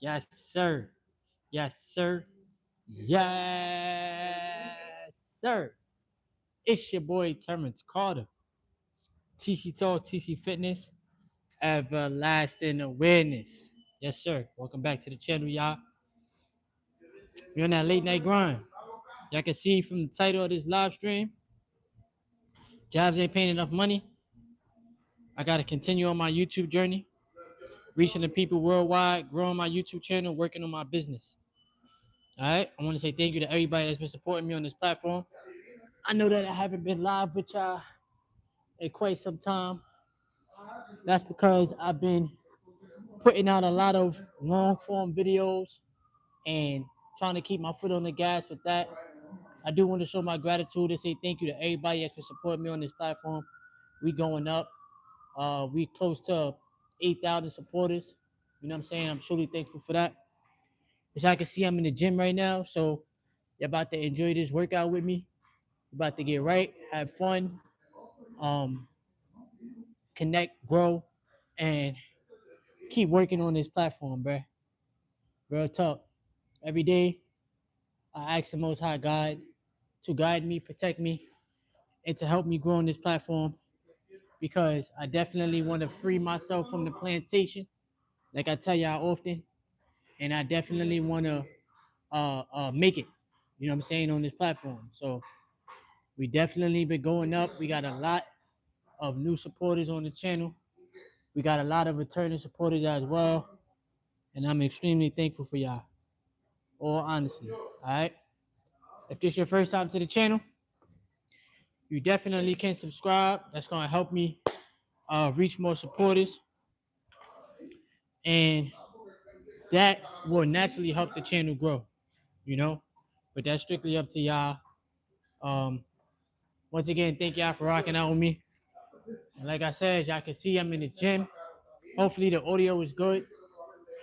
Yes, sir. Yes, sir. Yes, sir. It's your boy Terrence Carter. TC Talk, TC Fitness, Everlasting Awareness. Yes, sir. Welcome back to the channel, y'all. We're on that late night grind. Y'all can see from the title of this live stream, jobs ain't paying enough money. I got to continue on my YouTube journey, reaching the people worldwide, growing my YouTube channel, working on my business. All right. I want to say thank you to everybody that's been supporting me on this platform. I know that I haven't been live with y'all in quite some time. That's because I've been putting out a lot of long form videos and trying to keep my foot on the gas with that. I do want to show my gratitude and say thank you to everybody that's been supporting me on this platform. We going up. We close to 8,000 supporters. You know what I'm saying? I'm truly thankful for that. As I can see, I'm in the gym right now, so you're about to enjoy this workout with me. You're about to get right, have fun, um, connect, grow, and keep working on this platform, bro. Real talk. Every day, I ask the Most High God to guide me, protect me, and to help me grow on this platform because I definitely want to free myself from the plantation, like I tell y'all often, and I definitely want to make it. You know what I'm saying on this platform. So we definitely been going up. We got a lot of new supporters on the channel. We got a lot of returning supporters as well, and I'm extremely thankful for y'all. All honestly, all right. If this is your first time to the channel, you definitely can subscribe. That's gonna help me reach more supporters, and that will naturally help the channel grow. You know, but that's strictly up to y'all. Um, Once again, thank y'all for rocking out with me. And like I said, y'all can see I'm in the gym. Hopefully the audio is good.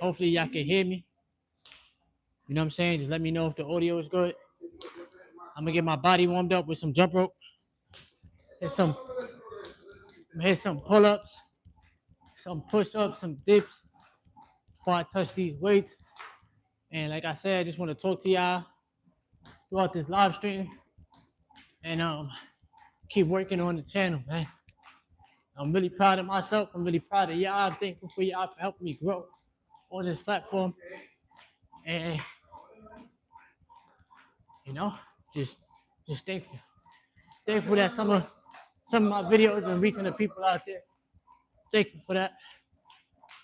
Hopefully y'all can hear me. You know what I'm saying? Just let me know if the audio is good. I'm gonna get my body warmed up with some jump rope. Hit some hit some pull-ups, some push-ups, some dips before I touch these weights. And like I said, I just want to talk to y'all throughout this live stream and keep working on the channel, man. I'm really proud of myself. I'm really proud of y'all. I'm thankful for y'all for helping me grow on this platform. And you know, just just thankful. Thankful that some of my videos been reaching the people out there. Thankful for that.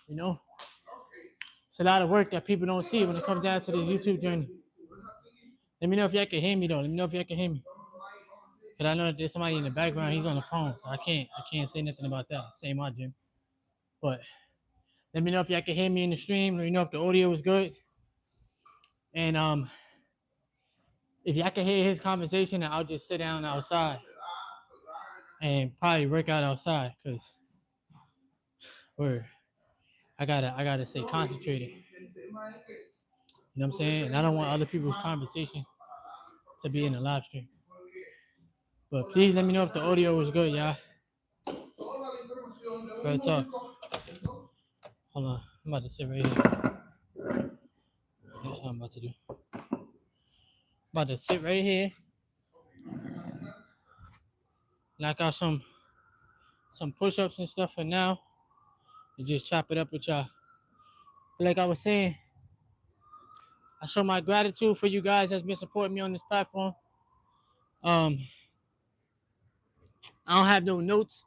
You know, it's a lot of work that people don't see when it comes down to the YouTube journey. Let me know if y'all can hear me though. Let me know if y'all can hear me. Cause I know that there's somebody in the background. He's on the phone, so I can't say nothing about that. Same my gym. But let me know if y'all can hear me in the stream. Let me know if the audio is good. And if y'all can hear his conversation, I'll just sit down outside and probably work out outside. Cause we're I gotta stay concentrated. You know what I'm saying? And I don't want other people's conversation to be in the live stream. But please let me know if the audio is good, y'all. Real talk. Hold on. I'm about to sit right here. That's what I'm about to do. I'm about to sit right here, knock out some push-ups and stuff for now, and just chop it up with y'all. But like I was saying, I show my gratitude for you guys that's been supporting me on this platform. Um, I don't have no notes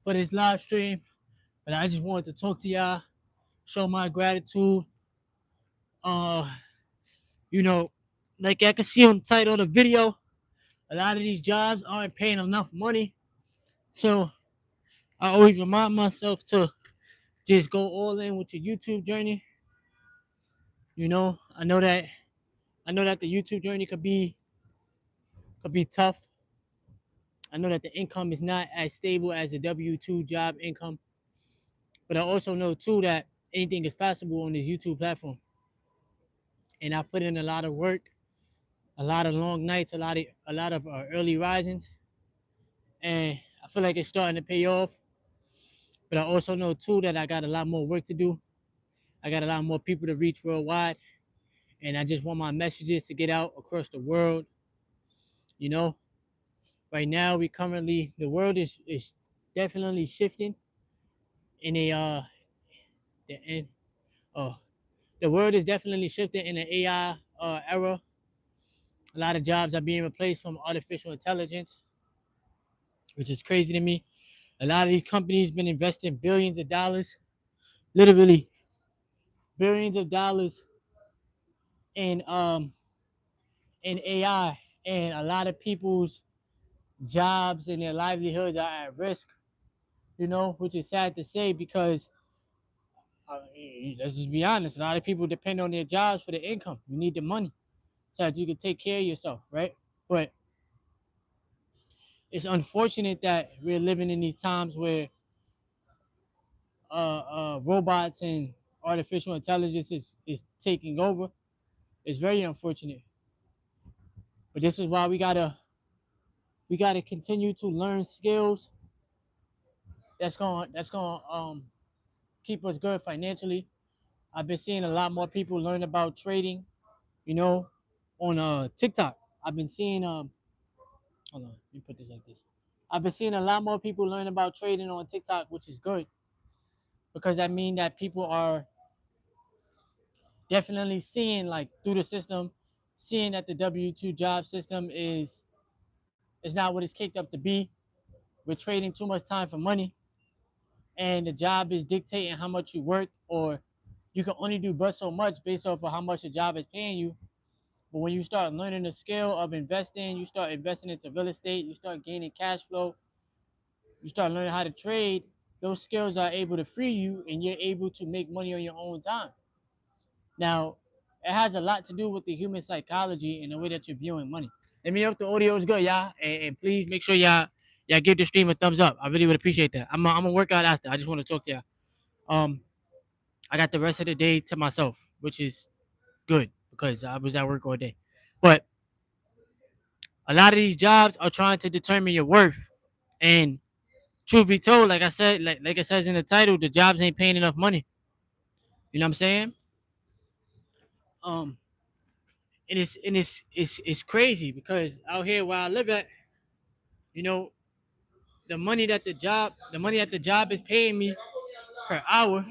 for this live stream, but I just wanted to talk to y'all, show my gratitude. Uh, you know, like I can see on the title of the video, a lot of these jobs aren't paying enough money. So I always remind myself to just go all in with your YouTube journey. You know, I know that the YouTube journey could be tough. I know that the income is not as stable as the W2 job income, but I also know too that anything is possible on this YouTube platform. And I put in a lot of work, a lot of long nights, a lot of early risings, and I feel like it's starting to pay off. But I also know too that I got a lot more work to do. I got a lot more people to reach worldwide, and I just want my messages to get out across the world. You know, right now the world is definitely shifting in a the in, uh the world is definitely shifting in an AI era. A lot of jobs are being replaced from artificial intelligence, which is crazy to me. A lot of these companies been investing billions of dollars, literally billions of dollars in in AI, and a lot of people's jobs and their livelihoods are at risk. Which is sad to say because let's just be honest, a lot of people depend on their jobs for the income. You need the money so that you can take care of yourself, right? But it's unfortunate that we're living in these times where robots and artificial intelligence is taking over. It's very unfortunate. But this is why we gotta continue to learn skills that's gonna keep us good financially. I've been seeing a lot more people learn about trading, you know, on TikTok. I've been seeing hold on, let me put this like this. I've been seeing a lot more people learn about trading on TikTok, which is good because that means that people are definitely seeing like through the system, seeing that the W-2 job system is not what it's kicked up to be. We're trading too much time for money, and the job is dictating how much you work, or you can only do but so much based off of how much the job is paying you. But when you start learning the skill of investing, you start investing into real estate, you start gaining cash flow, you start learning how to trade, those skills are able to free you and you're able to make money on your own time. Now, it has a lot to do with the human psychology and the way that you're viewing money. Let me know if the audio is good, y'all. And please make sure y'all give the stream a thumbs up. I really would appreciate that. I'm gonna work out after. I just want to talk to y'all. Um, I got the rest of the day to myself, which is good because I was at work all day. But a lot of these jobs are trying to determine your worth. And truth be told, like I said, like it says in the title, the jobs ain't paying enough money. You know what I'm saying? Um, and it's crazy because out here where I live at, you know, the money that the job is paying me per hour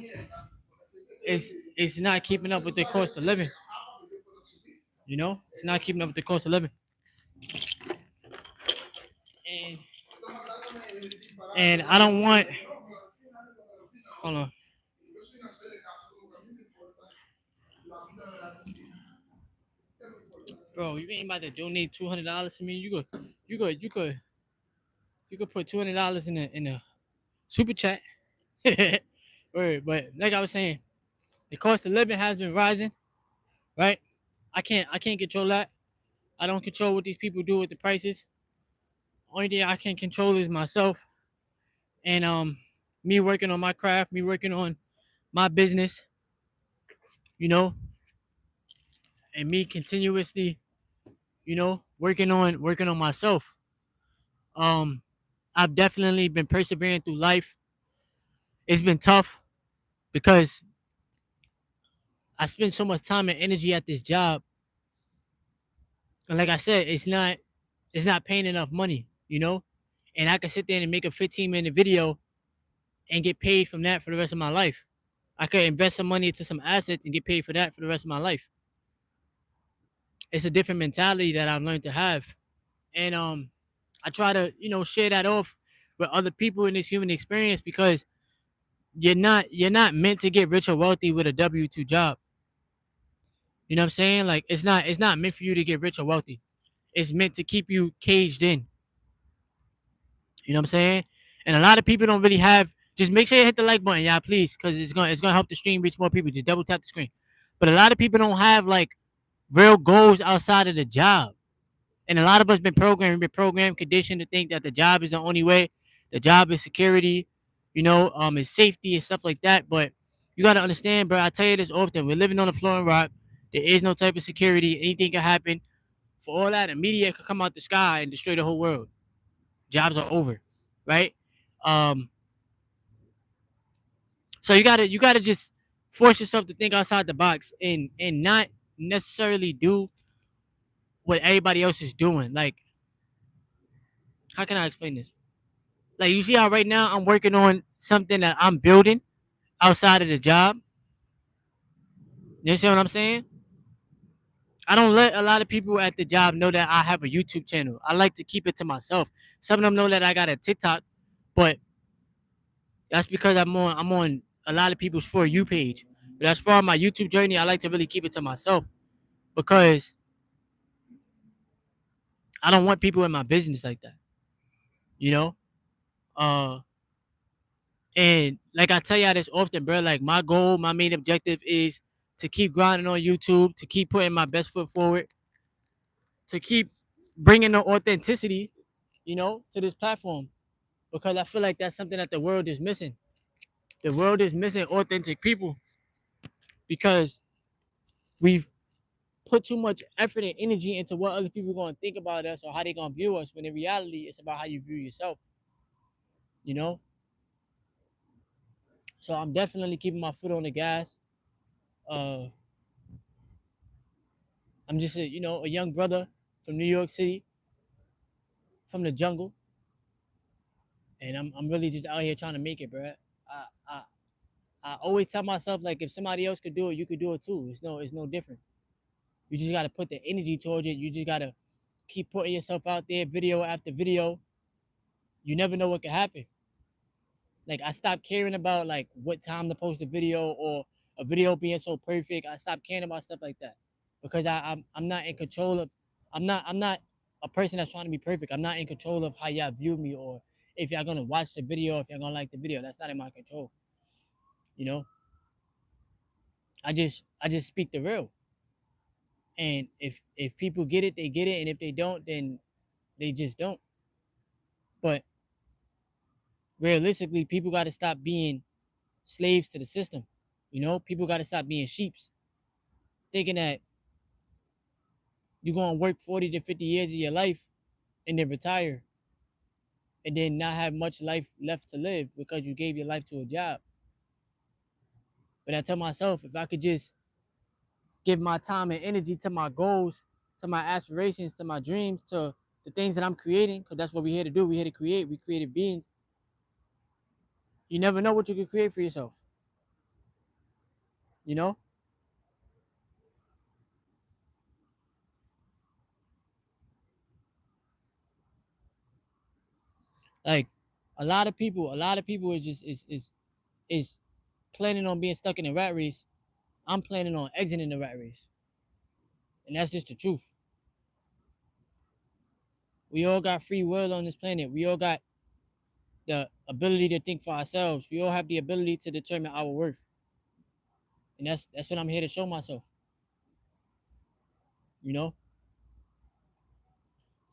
is not keeping up with the cost of living. It's not keeping up with the cost of living. And and I don't want. Hold on, bro. You ain't about to donate $200 to me. You could put $200 in a super chat. Word, but like I was saying, the cost of living has been rising, right? I can't control that. I don't control what these people do with the prices. Only thing I can control is myself and me working on my craft, me working on my business, you know, and me continuously, working on myself. Um, I've definitely been persevering through life. It's been tough because I spend so much time and energy at this job, and like I said, it's not paying enough money, and I could sit there and make a 15-minute video and get paid from that for the rest of my life. I could invest some money into some assets and get paid for that for the rest of my life. It's a different mentality that I've learned to have, and I try to share that off with other people in this human experience because you're not meant to get rich or wealthy with a W-2 job. You know what I'm saying? Like it's not meant for you to get rich or wealthy. It's meant to keep you caged in. You know what I'm saying? And a lot of people don't really have. Just make sure you hit the like button, y'all, please, because it's gonna help the stream reach more people. Just double tap the screen. But a lot of people don't have like real goals outside of the job. And a lot of us been programmed, conditioned to think that the job is the only way. The job is security, is safety and stuff like that. But you gotta understand, bro. I tell you this often: we're living on a floor and rock. There is no type of security. Anything can happen. For all that, a meteor could come out the sky and destroy the whole world. Jobs are over, right? Um, so you gotta just force yourself to think outside the box and not necessarily do what everybody else is doing. Like, how can I explain this? Like, you see how right now I'm working on something that I'm building outside of the job. You see what I'm saying? I don't let a lot of people at the job know that I have a YouTube channel. I like to keep it to myself. Some of them know that I got a TikTok, but that's because I'm on a lot of people's For You page. But as far as my YouTube journey, I like to really keep it to myself because I don't want people in my business like that. You know? Uh and like I tell y'all this often, bro, like my goal, my main objective is to keep grinding on YouTube, to keep putting my best foot forward, to keep bringing the authenticity, to this platform because I feel like that's something that the world is missing. The world is missing authentic people because we've put too much effort and energy into what other people are going to think about us or how they're going to view us when in reality it's about how you view yourself, you know? So I'm definitely keeping my foot on the gas. Uh, I'm just a young brother from New York City, from the jungle, and I'm really just out here trying to make it, bro. I, I I always tell myself like if somebody else could do it, you could do it too. It's no different. You just gotta put the energy towards it. You just gotta keep putting yourself out there, video after video. You never know what could happen. Like I stopped caring about like what time to post a video or a video being so perfect. I stopped caring about stuff like that because I'm not in control of. I'm not a person that's trying to be perfect. I'm not in control of how y'all view me or if y'all gonna watch the video, if y'all gonna like the video. That's not in my control. You know, I just speak the real. And if people get it, they get it, and if they don't, then they just don't. But realistically, people got to stop being slaves to the system. People got to stop being sheeps, thinking that you're going to work 40 to 50 years of your life and then retire and then not have much life left to live because you gave your life to a job. But I tell myself, if I could just give my time and energy to my goals, to my aspirations, to my dreams, to the things that I'm creating, because that's what we're here to do. We're here to create. We creative beings. You never know what you can create for yourself. You know, like a lot of people is planning on being stuck in the rat race. I'm planning on exiting the rat race, and that's just the truth. We all got free will on this planet. We all got the ability to think for ourselves. We all have the ability to determine our worth, and that's what I'm here to show myself. You know,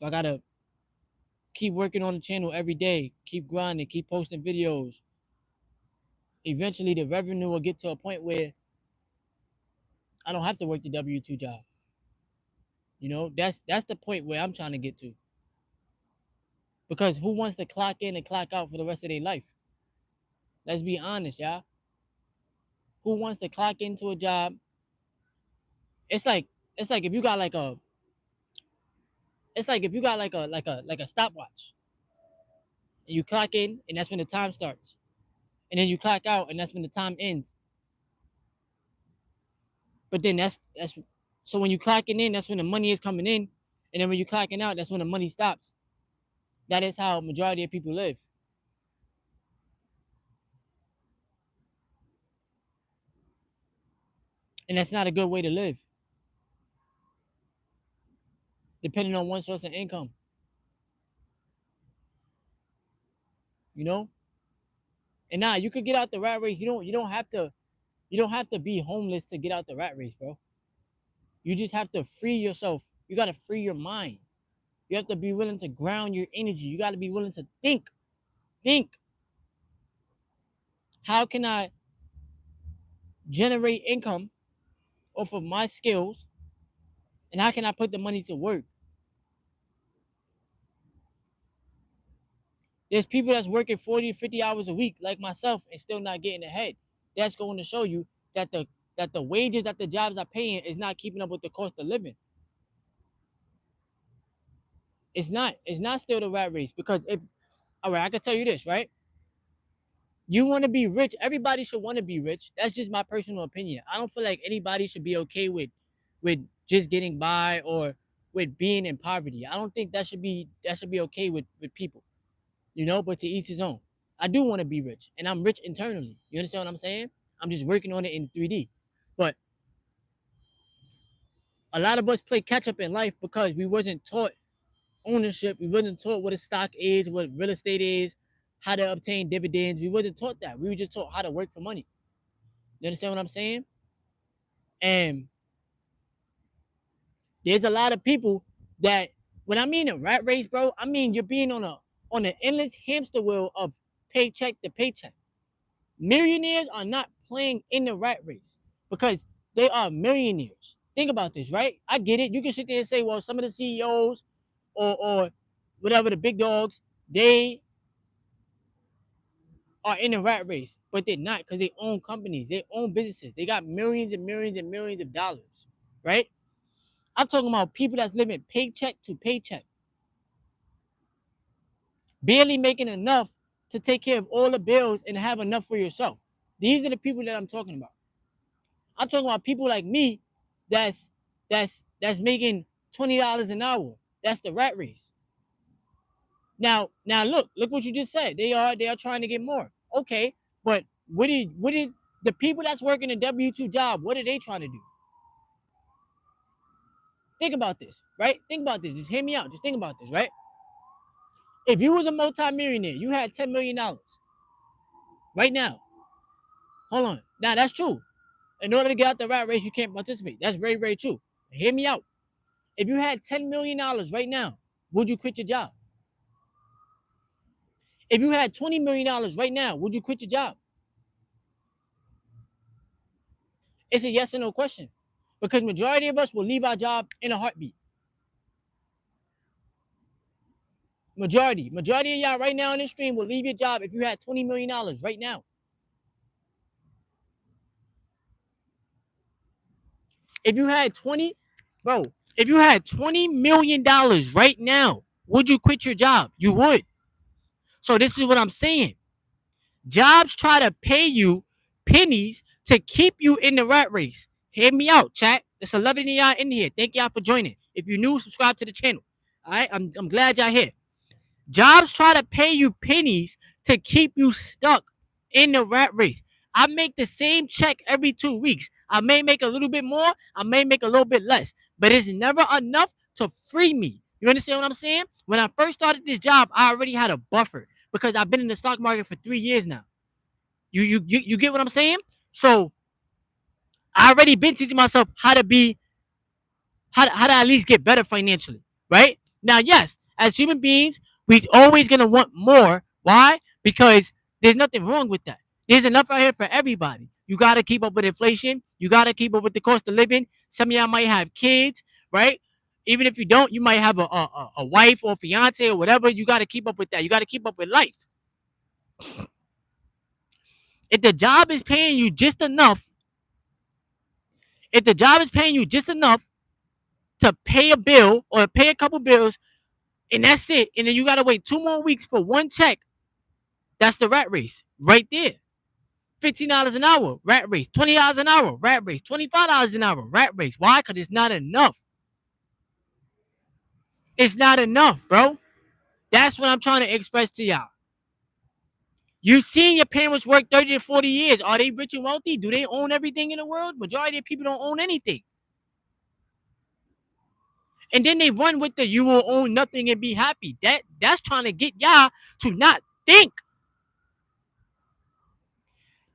if I gotta keep working on the channel every day, keep grinding, keep posting videos, eventually the revenue will get to a point where I don't have to work the W-2 job. That's the point where I'm trying to get to. Because who wants to clock in and clock out for the rest of their life? Let's be honest, y'all. Who wants to clock into a job? It's like it's like if you got like a it's like if you got like a stopwatch and you clock in and that's when the time starts. And then you clock out and that's when the time ends. But then that's so when you clocking in, that's when the money is coming in. And then when you clocking out, that's when the money stops. That is how majority of people live. And that's not a good way to live, depending on one source of income. You know? And now you could get out the rat race. You don't have to be homeless to get out the rat race, bro. You just have to free yourself. You gotta free your mind. You have to be willing to ground your energy. You gotta be willing to think. Think. How can I generate income off of my skills? And how can I put the money to work? There's people that's working 40 or 50 hours a week, like myself, and still not getting ahead. That's going to show you that the wages that the jobs are paying is not keeping up with the cost of living. It's not. It's not still the rat race because if all right, I can tell you this, right? You want to be rich. Everybody should want to be rich. That's just my personal opinion. I don't feel like anybody should be okay with just getting by or with being in poverty. I don't think that should be okay with people. But to each his own. I do want to be rich, and I'm rich internally. You understand what I'm saying? I'm just working on it in 3D. But a lot of us play catch up in life because we wasn't taught ownership. We wasn't taught what a stock is, what real estate is, how to obtain dividends. We wasn't taught that. We were just taught how to work for money. You understand what I'm saying? And there's a lot of people that when I mean a rat race, bro, I mean you're being on an endless hamster wheel of paycheck to paycheck. Millionaires are not playing in the rat race because they are millionaires. Think about this, right? I get it. You can sit there and say, well, some of the CEOs or whatever the big dogs, they are in the rat race, but they're not because they own companies, they own businesses, they got millions and millions and millions of dollars, right? I'm talking about people that's living paycheck to paycheck, barely making enough to take care of all the bills and have enough for yourself. These are the people that I'm talking about. I'm talking about people like me that's that's making $20 an hour. That's the rat race. Now look what you just said. They are trying to get more. Okay, but what did the people that's working a W-2 job, what are they trying to do? Think about this, right? Think about this. Just hear me out. Just think about this, right? If you was a multimillionaire, you had $10 million right now. Hold on. Now that's true. In order to get out the rat race, you can't participate. That's very, very true. Hear me out. If you had $10 million right now, would you quit your job? If you had $20 million right now, would you quit your job? It's a yes or no question. Because majority of us will leave our job in a heartbeat. Majority of y'all right now in this stream will leave your job if you had $20 million right now. If you had 20, bro, if you had $20 million right now, would you quit your job? You would. So this is what I'm saying. Jobs try to pay you pennies to keep you in the rat race. Hear me out, chat. There's 11 of y'all in here. Thank y'all for joining. If you're new, subscribe to the channel. All right, I'm glad y'all here. Jobs try to pay you pennies to keep you stuck in the rat race. I make the same check every 2 weeks. I may make a little bit more. I may make a little bit less. But it's never enough to free me. You understand what I'm saying? When I first started this job, I already had a buffer because I've been in the stock market for 3 years now. You get what I'm saying? So I already been teaching myself how to at least get better financially, right? Now, yes, as human beings, we're always gonna want more. Why? Because there's nothing wrong with that. There's enough out here for everybody. You gotta keep up with inflation. You gotta keep up with the cost of living. Some of y'all might have kids, right? Even if you don't, you might have a wife or fiance or whatever. You gotta keep up with that. You gotta keep up with life. If the job is paying you just enough, to pay a bill or pay a couple bills, and that's it, and then you gotta wait 2 more weeks for one check, that's the rat race right there. $15 an hour, rat race. $20 an hour, rat race. $25 an hour, rat race. Why? Because it's not enough. It's not enough, bro. That's what I'm trying to express to y'all. You've seen your parents work 30 to 40 years. Are they rich and wealthy? Do they own everything in the world? Majority of people don't own anything. And then they run with the you will own nothing and be happy. That's trying to get y'all to not think.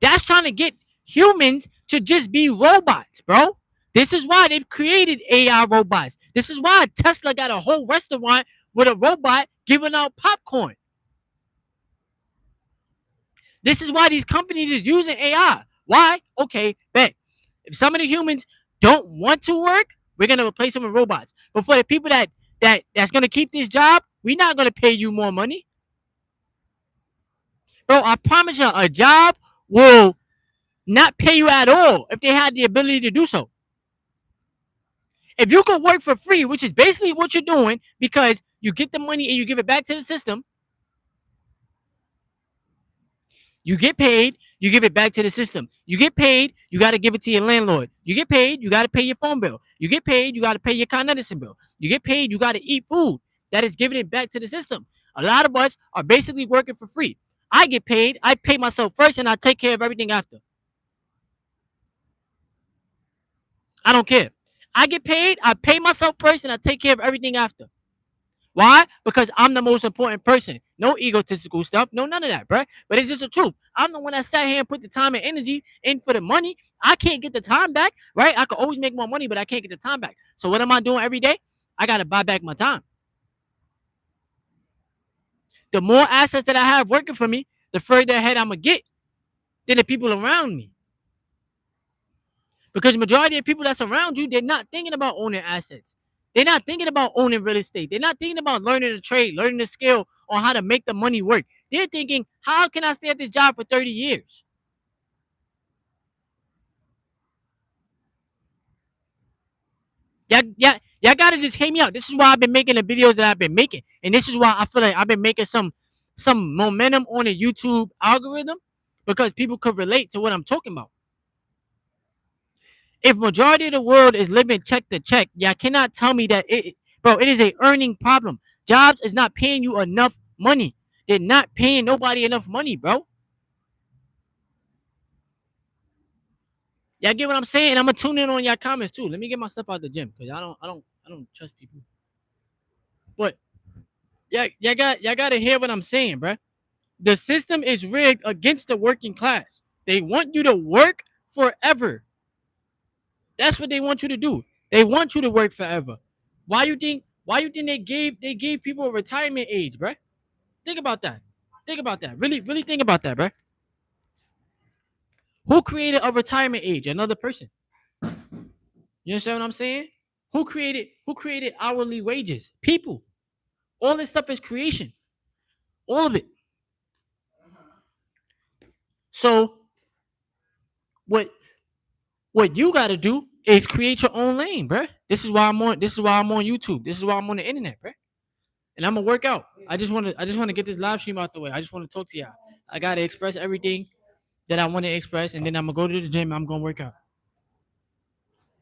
That's trying to get humans to just be robots, bro. This is why they've created AI robots. This is why Tesla got a whole restaurant with a robot giving out popcorn. This is why these companies is using AI. Why? Okay, bet. If some of the humans don't want to work, we're gonna replace them with robots. But for the people that's gonna keep this job, we're not gonna pay you more money. Bro, I promise you, a job will not pay you at all if they had the ability to do so. If you could work for free, which is basically what you're doing, because you get the money and you give it back to the system, you get paid, you give it back to the system. You get paid, you got to give it to your landlord. You get paid, you got to pay your phone bill. You get paid, you got to pay your Con Edison bill. You get paid, you got to eat food. That is giving it back to the system. A lot of us are basically working for free. I get paid, I pay myself first, and I take care of everything after. I don't care. I get paid, I pay myself first, and I take care of everything after. Why? Because I'm the most important person. No egotistical stuff. No, none of that, bro. But it's just the truth. I'm the one that sat here and put the time and energy in for the money. I can't get the time back, right? I could always make more money, but I can't get the time back. So what am I doing every day? I got to buy back my time. The more assets that I have working for me, the further ahead I'm going to get than the people around me. Because the majority of people that's around you, they're not thinking about owning assets. They're not thinking about owning real estate. They're not thinking about learning the trade, learning the skill on how to make the money work. They're thinking, how can I stay at this job for 30 years? Y'all gotta just hear me out. This is why I've been making the videos that I've been making. And this is why I feel like I've been making some momentum on the YouTube algorithm, because people could relate to what I'm talking about. If majority of the world is living check to check, y'all cannot tell me that it is a earning problem. Jobs is not paying you enough money. They're not paying nobody enough money, bro. Y'all get what I'm saying? I'm gonna tune in on y'all comments too. Let me get my stuff out the gym because I don't trust people. But y'all gotta hear what I'm saying, bro. The system is rigged against the working class. They want you to work forever. That's what they want you to do. They want you to work forever. Why you think they gave people a retirement age, bro? Think about that. Think about that. Really, really think about that, bro. Who created a retirement age? Another person. You understand what I'm saying? Who created hourly wages? People. All this stuff is creation. All of it. So what what you gotta do is create your own lane, bro. This is why I'm on YouTube. This is why I'm on the internet, bro. And I'm gonna work out. I just wanna get this live stream out the way. I just wanna talk to y'all. I gotta express everything that I want to express, and then I'm gonna go to the gym. I'm gonna work out.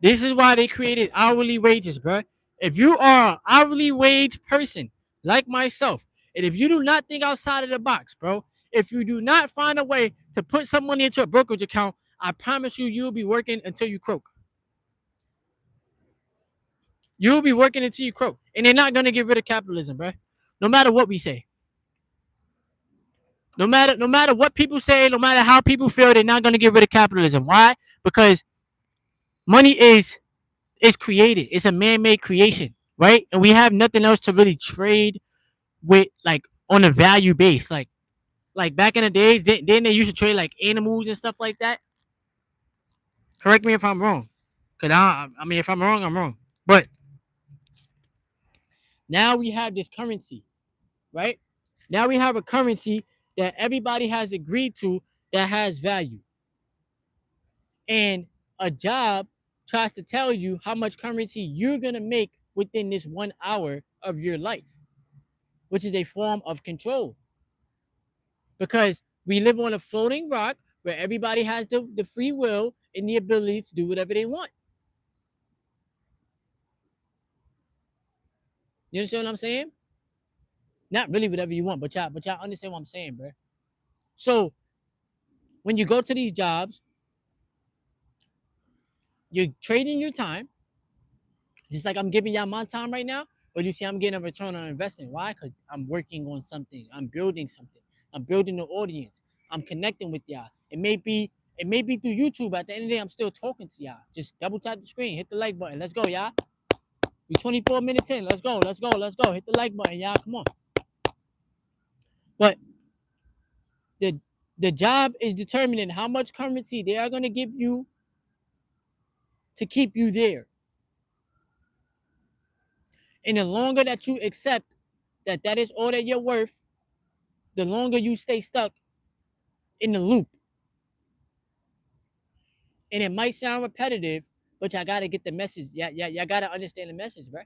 This is why they created hourly wages, bro. If you are an hourly wage person like myself, and if you do not think outside of the box, bro, if you do not find a way to put some money into a brokerage account, I promise you, you'll be working until you croak. You'll be working until you croak, and they're not gonna get rid of capitalism, bro. No matter what we say, no matter what people say, no matter how people feel, they're not gonna get rid of capitalism. Why? Because money is created. It's a man-made creation, right? And we have nothing else to really trade with, like on a value base. Like back in the days, then they used to trade like animals and stuff like that. Correct me if I'm wrong, cause I mean if I'm wrong, I'm wrong. But now we have this currency, right? Now we have a currency that everybody has agreed to that has value, and a job tries to tell you how much currency you're gonna make within this 1 hour of your life, which is a form of control. Because we live on a floating rock where everybody has the free will and the ability to do whatever they want. You understand what I'm saying? Not really whatever you want, but y'all understand what I'm saying, bro. So when you go to these jobs, you're trading your time, just like I'm giving y'all my time right now. But you see, I'm getting a return on investment. Why? Because I'm working on something. I'm building something. I'm building the audience. I'm connecting with y'all. It may be through YouTube. At the end of the day, I'm still talking to y'all. Just double tap the screen, hit the like button. Let's go, y'all. We 24 minutes in. Let's go. Let's go. Let's go. Hit the like button, y'all. Come on. But the the job is determining how much currency they are gonna give you to keep you there. And the longer that you accept that is all that you're worth, the longer you stay stuck in the loop. And it might sound repetitive, but y'all gotta get the message. Y'all gotta understand the message, bro.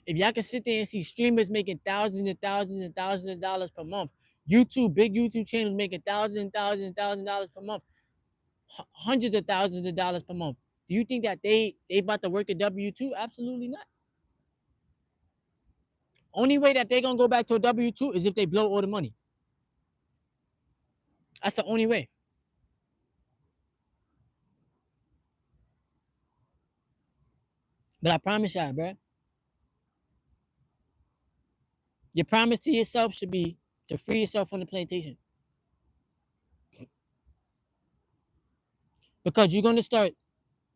If y'all can sit there and see streamers making thousands and thousands and thousands of dollars per month, big YouTube channels making thousands and thousands and thousands of dollars per month, hundreds of thousands of dollars per month. Do you think that they about to work a W-2? Absolutely not. Only way that they gonna go back to a W-2 is if they blow all the money. That's the only way. But I promise y'all, bro, your promise to yourself should be to free yourself from the plantation. Because you're gonna start.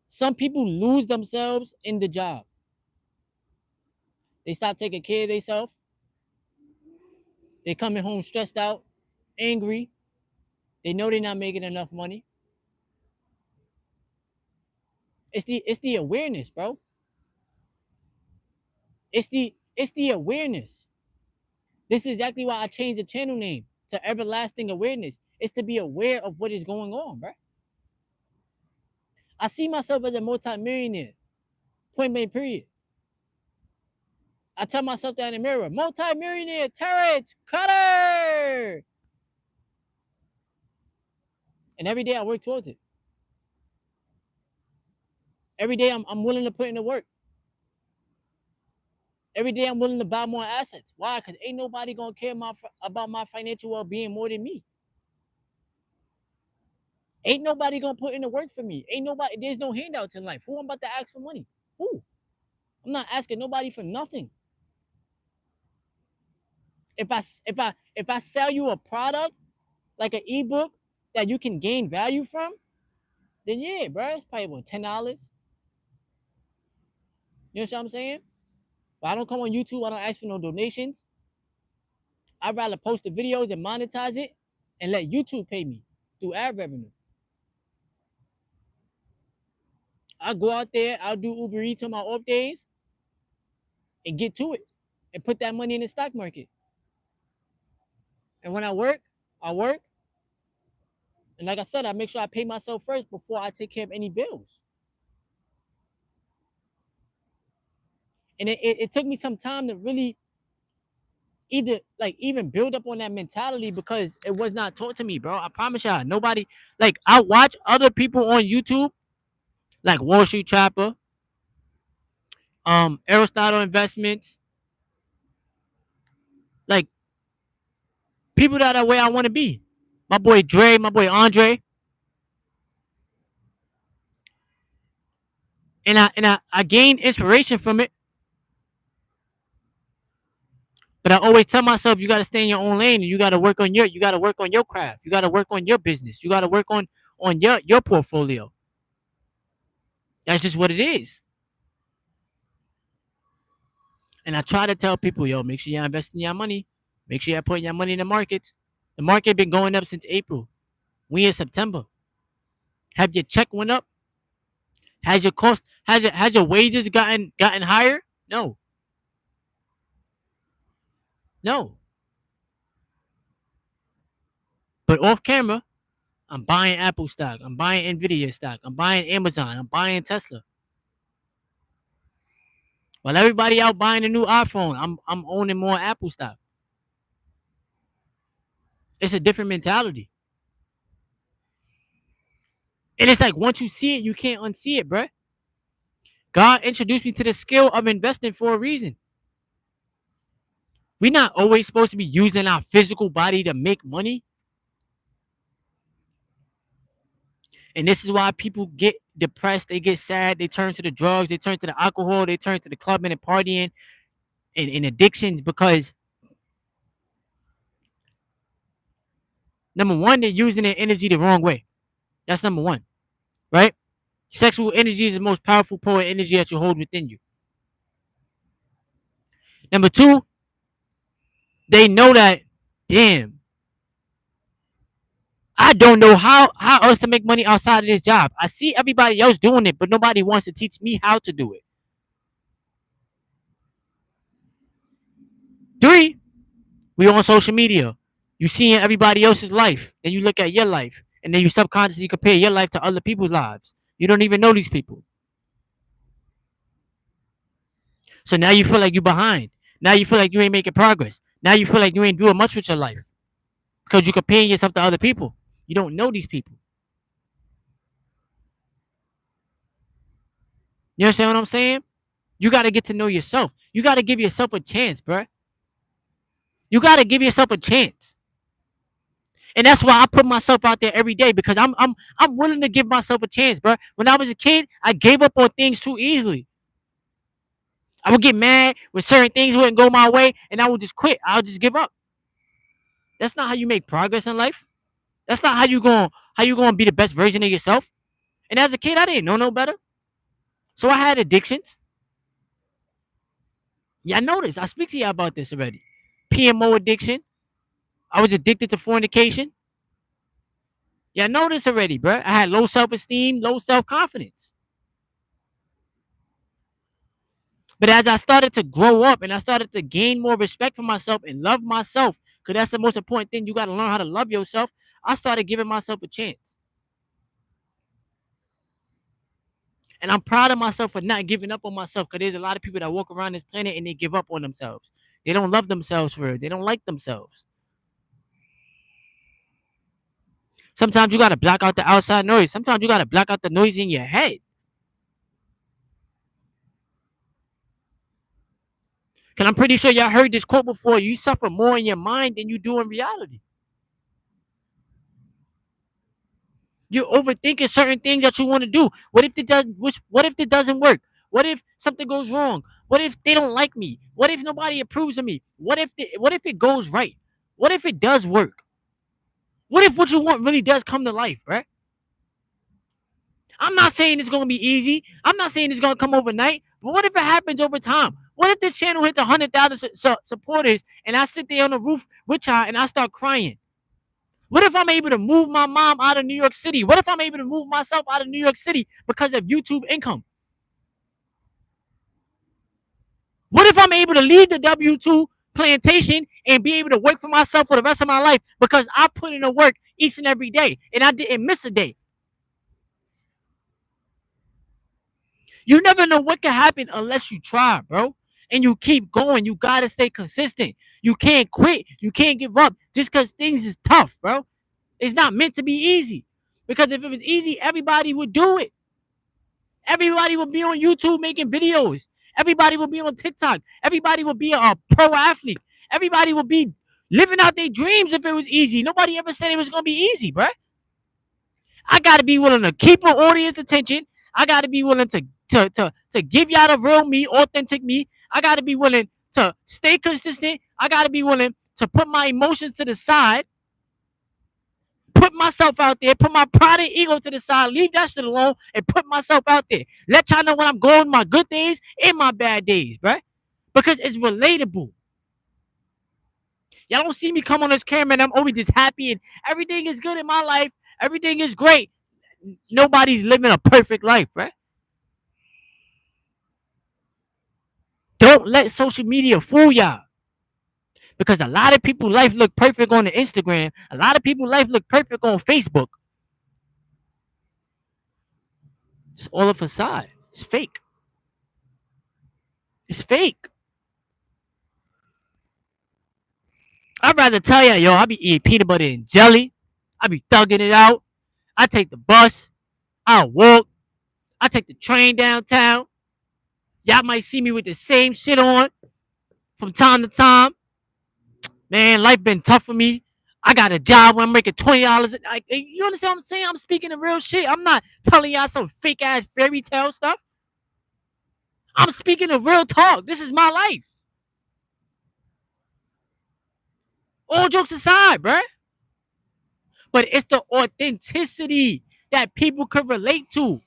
Some people lose themselves in the job. They stop taking care of themselves. They coming home stressed out, angry. They know they're not making enough money. It's the awareness, bro. It's the awareness. This is exactly why I changed the channel name to Everlasting Awareness. It's to be aware of what is going on, bro. I see myself as a multi-millionaire. Point blank period. I tell myself that in the mirror. Multi-millionaire Terrence Cutter. And every day I work towards it. Every day I'm willing to put in the work. Every day I'm willing to buy more assets. Why? Because ain't nobody gonna care about my financial well-being more than me. Ain't nobody gonna put in the work for me. Ain't nobody. There's no handouts in life. Who I'm about to ask for money? Who? I'm not asking nobody for nothing. If I sell you a product like an ebook that you can gain value from, then yeah, bro, it's probably what, $10. You know what I'm saying? But I don't come on YouTube. I don't ask for no donations. I'd rather post the videos and monetize it and let YouTube pay me through ad revenue. I'll go out there, I'll do Uber Eats on my off days and get to it and put that money in the stock market. And when I work, I work. And like I said, I make sure I pay myself first before I take care of any bills. And it took me some time to really even build up on that mentality because it was not taught to me, bro. I promise y'all, nobody, like, I watch other people on YouTube, like Wall Street Trapper, Aristotle Investments, like people that are where I want to be. My boy Dre, my boy Andre. And I gain inspiration from it. But I always tell myself you gotta stay in your own lane and you gotta work on your craft. You gotta work on your business. You gotta work on your portfolio. That's just what it is. And I try to tell people, yo, make sure you invest in your money. Make sure you put your money in the markets. The market been going up since April. We in September. Have your check went up? Has your cost has your wages gotten higher? No. No. But off camera, I'm buying Apple stock. I'm buying Nvidia stock. I'm buying Amazon. I'm buying Tesla. While everybody out buying a new iPhone, I'm owning more Apple stock. It's a different mentality. And it's like once you see it, you can't unsee it, bruh. God introduced me to the skill of investing for a reason. We're not always supposed to be using our physical body to make money. And this is why people get depressed, they get sad, they turn to the drugs, they turn to the alcohol, they turn to the clubbing and partying and addictions because number one, they're using their energy the wrong way. That's number one, right? Sexual energy is the most powerful potent energy that you hold within you. Number two, they know that, damn, I don't know how else to make money outside of this job. I see everybody else doing it, but nobody wants to teach me how to do it. Three, we on social media. You seeing everybody else's life, then you look at your life, And then you subconsciously compare your life to other people's lives. You don't even know these people. So now you feel like you're behind. Now you feel like you ain't making progress. Now you feel like you ain't doing much with your life because you're comparing yourself to other people. You don't know these people. You understand what I'm saying? You got to get to know yourself. You got to give yourself a chance, bruh. You got to give yourself a chance. And that's why I put myself out there every day because I'm willing to give myself a chance, bruh. When I was a kid, I gave up on things too easily. I would get mad when certain things wouldn't go my way, and I would just quit. I would just give up. That's not how you make progress in life. That's not how you going to be the best version of yourself. And as a kid, I didn't know no better. So I had addictions. Yeah, I noticed. I speak to you about this already. PMO addiction. I was addicted to fornication. Yeah, I know this already, bro. I had low self-esteem, low self-confidence. But as I started to grow up and I started to gain more respect for myself and love myself, because that's the most important thing. You got to learn how to love yourself. I started giving myself a chance. And I'm proud of myself for not giving up on myself because there's a lot of people that walk around this planet and they give up on themselves. They don't love themselves for it. They don't like themselves. Sometimes you got to block out the outside noise. Sometimes you got to block out the noise in your head. Because I'm pretty sure y'all heard this quote before. You suffer more in your mind than you do in reality. You're overthinking certain things that you want to do. What if it does? What if it doesn't work? What if something goes wrong? What if they don't like me? What if nobody approves of me? What if it goes right? What if it does work? What if what you want really does come to life, right? I'm not saying it's gonna be easy. I'm not saying it's gonna come overnight. But what if it happens over time? What if the channel hits 100,000 supporters and I sit there on the roof with y'all and I start crying? What if I'm able to move my mom out of New York City? What if I'm able to move myself out of New York City because of YouTube income? What if I'm able to leave the W2 plantation and be able to work for myself for the rest of my life because I put in the work each and every day and I didn't miss a day? You never know what can happen unless you try, bro. And you keep going. You gotta stay consistent. You can't quit. You can't give up just because things is tough, bro. It's not meant to be easy. Because if it was easy, everybody would do it. Everybody would be on YouTube making videos. Everybody would be on TikTok. Everybody would be a pro athlete. Everybody would be living out their dreams if it was easy. Nobody ever said it was gonna be easy, bro. I gotta be willing to keep an audience attention. I gotta be willing to give y'all the real me, authentic me. I gotta be willing to stay consistent. I gotta be willing to put my emotions to the side, put myself out there, put my pride and ego to the side, leave that shit alone, and put myself out there. Let y'all know when I'm going my good days and my bad days, bruh. Because it's relatable. Y'all don't see me come on this camera and I'm always just happy and everything is good in my life. Everything is great. Nobody's living a perfect life, bruh. Don't let social media fool y'all. Because a lot of people's life look perfect on the Instagram. A lot of people's life look perfect on Facebook. It's all a facade. It's fake. It's fake. I'd rather tell ya, yo, I be eating peanut butter and jelly. I be thugging it out. I take the bus. I walk. I take the train downtown. Y'all might see me with the same shit on from time to time. Man, life been tough for me. I got a job where I'm making $20. You understand what I'm saying? I'm speaking the real shit. I'm not telling y'all some fake ass fairy tale stuff. I'm speaking of real talk. This is my life. All jokes aside, bruh. But it's the authenticity that people could relate to.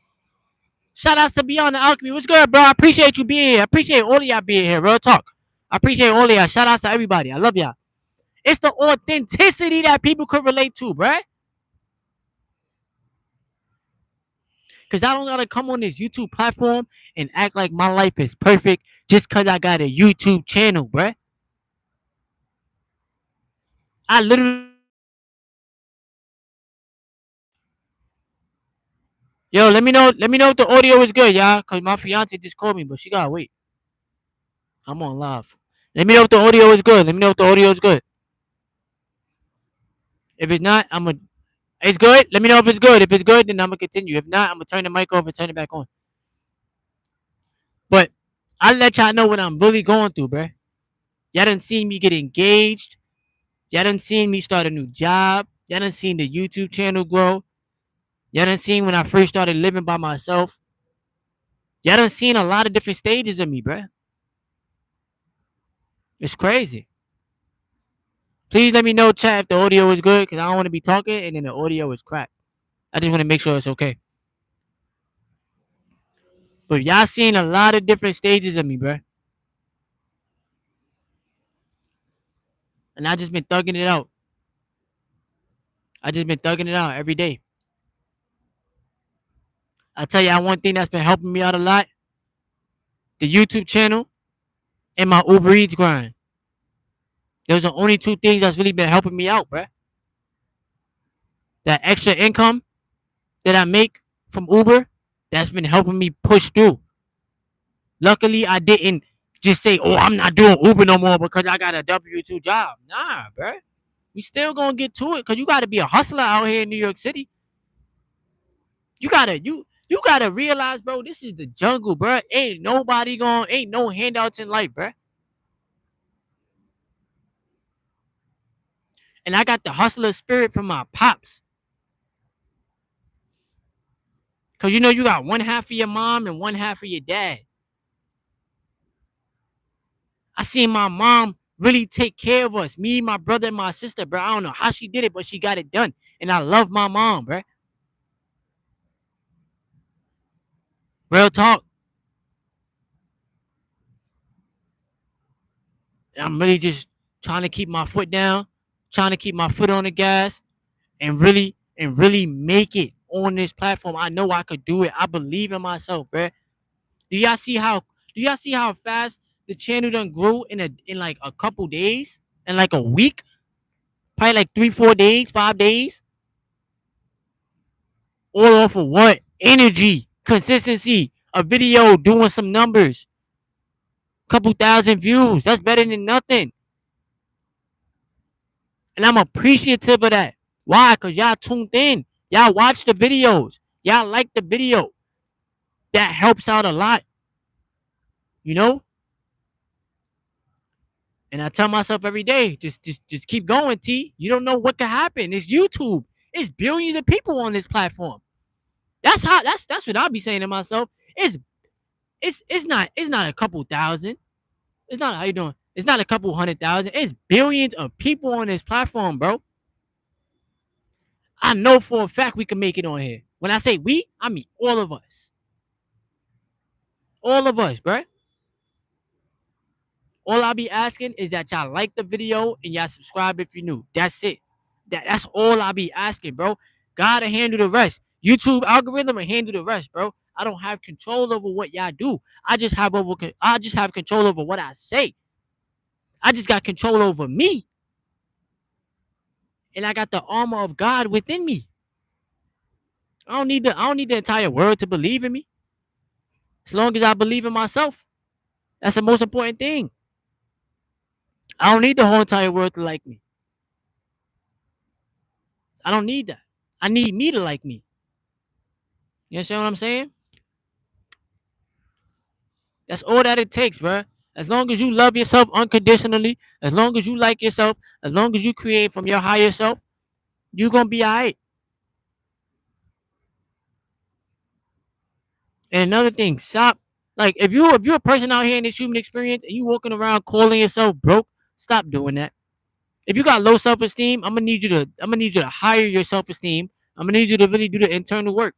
Shout outs to Beyond the Alchemy. What's good, bro? I appreciate you being here. I appreciate all of y'all being here. Real talk. I appreciate all of y'all. Shout outs to everybody. I love y'all. It's the authenticity that people could relate to, bruh. Because I don't got to come on this YouTube platform and act like my life is perfect just because I got a YouTube channel, bruh. I literally Yo, let me know. Let me know if the audio is good, y'all. Cause my fiance just called me, but she gotta wait. I'm on live. Let me know if the audio is good. Let me know if the audio is good. If it's not, I'm gonna. It's good. Let me know if it's good. If it's good, then I'm gonna continue. If not, I'm gonna turn the mic off and turn it back on. But I let y'all know what I'm really going through, bruh. Y'all done seen me get engaged. Y'all done seen me start a new job. Y'all done seen the YouTube channel grow. Y'all done seen when I first started living by myself. Y'all done seen a lot of different stages of me, bruh. It's crazy. Please let me know, chat, if the audio is good, because I don't want to be talking and then the audio is crap. I just want to make sure it's okay. But y'all seen a lot of different stages of me, bruh. And I just been thugging it out. I just been thugging it out every day. I tell y'all one thing that's been helping me out a lot: the YouTube channel and my Uber Eats grind. Those are the only two things that's really been helping me out, bruh. That extra income that I make from Uber, that's been helping me push through. Luckily, I didn't just say, "Oh, I'm not doing Uber no more because I got a W-2 job." Nah, bruh. We still gonna get to it because you gotta be a hustler out here in New York City. You gotta realize, bro, this is the jungle, bruh. Ain't no handouts in life, bruh. And I got the hustler spirit from my pops. Cause you know you got one half of your mom and one half of your dad. I seen my mom really take care of us, me, my brother, and my sister, bro. I don't know how she did it, but she got it done. And I love my mom, bro. Real talk. I'm really just trying to keep my foot down, trying to keep my foot on the gas, and really make it on this platform. I know I could do it. I believe in myself, bro. Do y'all see how fast the channel done grew in like a couple days? In like a week? Probably like 3, 4 days, 5 days. All off of what? Energy, consistency, a video doing some numbers, couple thousand views. That's better than nothing. And I'm appreciative of that. Why? Because y'all tuned in. Y'all watch the videos. Y'all like the video. That helps out a lot. You know? And I tell myself every day, just keep going, T. You don't know what could happen. It's YouTube. It's billions of people on this platform. That's what I'll be saying to myself. It's not a couple thousand. It's not how you doing. It's not a couple 100,000. It's billions of people on this platform, bro. I know for a fact we can make it on here. When I say we, I mean all of us. All of us, bro. All I'll be asking is that y'all like the video and y'all subscribe if you're new. That's it. That's all I'll be asking, bro. Gotta handle the rest. YouTube algorithm will handle the rest, bro. I don't have control over what y'all do. I just have control over what I say. I just got control over me. And I got the armor of God within me. I don't need the entire world to believe in me. As long as I believe in myself. That's the most important thing. I don't need the whole entire world to like me. I don't need that. I need me to like me. You understand what I'm saying? That's all that it takes, bro. As long as you love yourself unconditionally, as long as you like yourself, as long as you create from your higher self, you're gonna be alright. And another thing, stop. Like if you're a person out here in this human experience and you walking around calling yourself broke, stop doing that. If you got low self esteem, I'm gonna need you to higher your self esteem. I'm gonna need you to really do the internal work.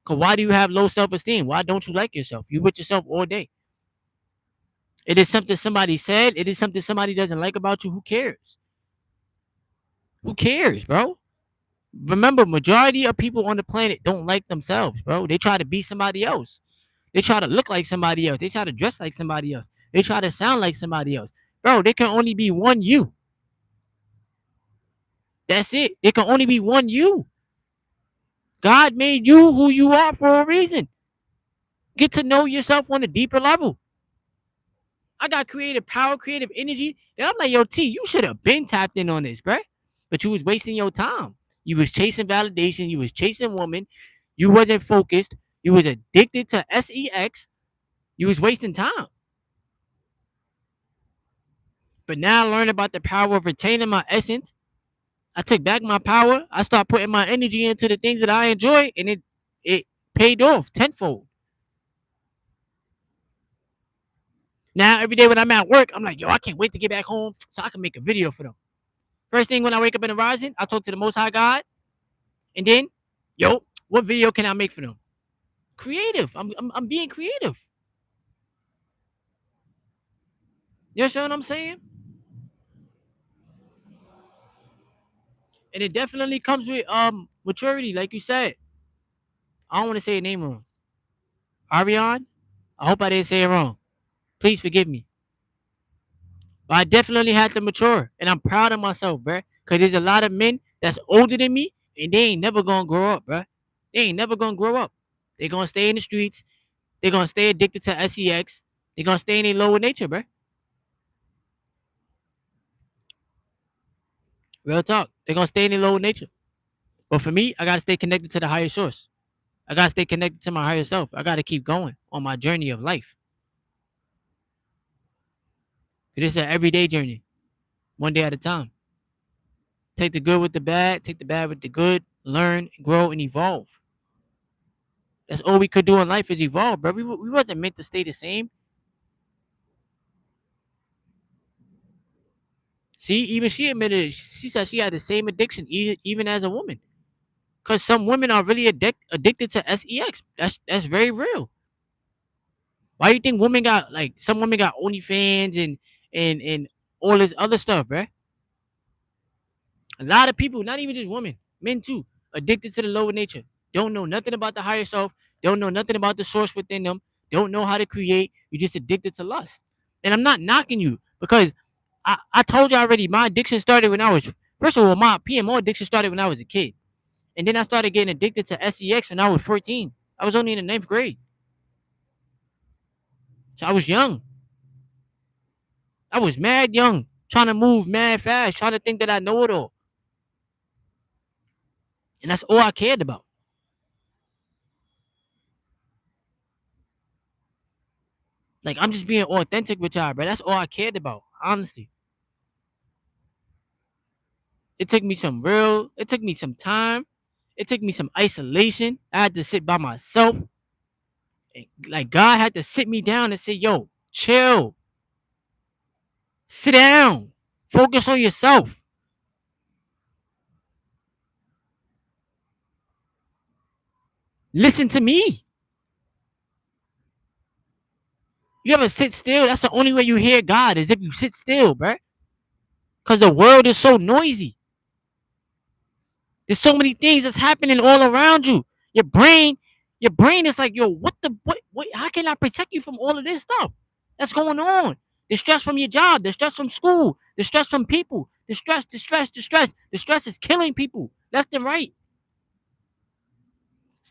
Cause why do you have low self esteem? Why don't you like yourself? You with yourself all day. It is something somebody said. It is something somebody doesn't like about you. Who cares? Who cares, bro? Remember, majority of people on the planet don't like themselves, bro. They try to be somebody else. They try to look like somebody else. They try to dress like somebody else. They try to sound like somebody else. Bro, there can only be one you. That's it. There can only be one you. God made you who you are for a reason. Get to know yourself on a deeper level. I got creative power, creative energy. And I'm like, yo, T, you should have been tapped in on this, bruh. But you was wasting your time. You was chasing validation. You was chasing woman. You wasn't focused. You was addicted to sex. You was wasting time. But now I learned about the power of retaining my essence. I took back my power. I started putting my energy into the things that I enjoy, and it paid off tenfold. Now every day when I'm at work, I'm like, yo, I can't wait to get back home so I can make a video for them. First thing when I wake up in the rising, I talk to the Most High God, and then, yo, what video can I make for them? Creative. I'm being creative. You understand what I'm saying? And it definitely comes with maturity, like you said. I don't want to say your name wrong. Ariane, I hope I didn't say it wrong. Please forgive me. But I definitely had to mature, and I'm proud of myself, bruh. Cause there's a lot of men that's older than me, and they ain't never gonna grow up, bruh. They ain't never gonna grow up. They gonna stay in the streets. They gonna stay addicted to sex. They gonna stay in their lower nature, bruh. Real talk. They gonna stay in their lower nature. But for me, I gotta stay connected to the higher source. I gotta stay connected to my higher self. I gotta keep going on my journey of life. Cause it's an everyday journey, one day at a time. Take the good with the bad. Take the bad with the good. Learn, grow, and evolve. That's all we could do in life is evolve, bro. We wasn't meant to stay the same. See, even she admitted it. She said she had the same addiction, even as a woman. Cause some women are really addicted to sex. That's very real. Why do you think women got like some women got OnlyFans and all this other stuff, bruh? A lot of people, not even just women, men too, addicted to the lower nature. Don't know nothing about the higher self. Don't know nothing about the source within them. Don't know how to create. You're just addicted to lust. And I'm not knocking you because I told you already. My addiction started when I was first of all, my PMO addiction started when I was a kid, and then I started getting addicted to sex when I was 14. I was only in the ninth grade, so I was young. I was mad young, trying to move mad fast, trying to think that I know it all, and that's all I cared about. Like I'm just being authentic with y'all, bro. That's all I cared about, honestly. It took me some real. It took me some time. It took me some isolation. I had to sit by myself. Like God had to sit me down and say, "Yo, chill, sit down, focus on yourself. Listen to me." You ever sit still? That's the only way you hear God is if you sit still, bro. Cause the world is so noisy. There's so many things that's happening all around you. Your brain, your brain is like, yo, what? How can I protect you from all of this stuff that's going on? The stress from your job, the stress from school, the stress from people, the stress, the stress, the stress. The stress is killing people left and right.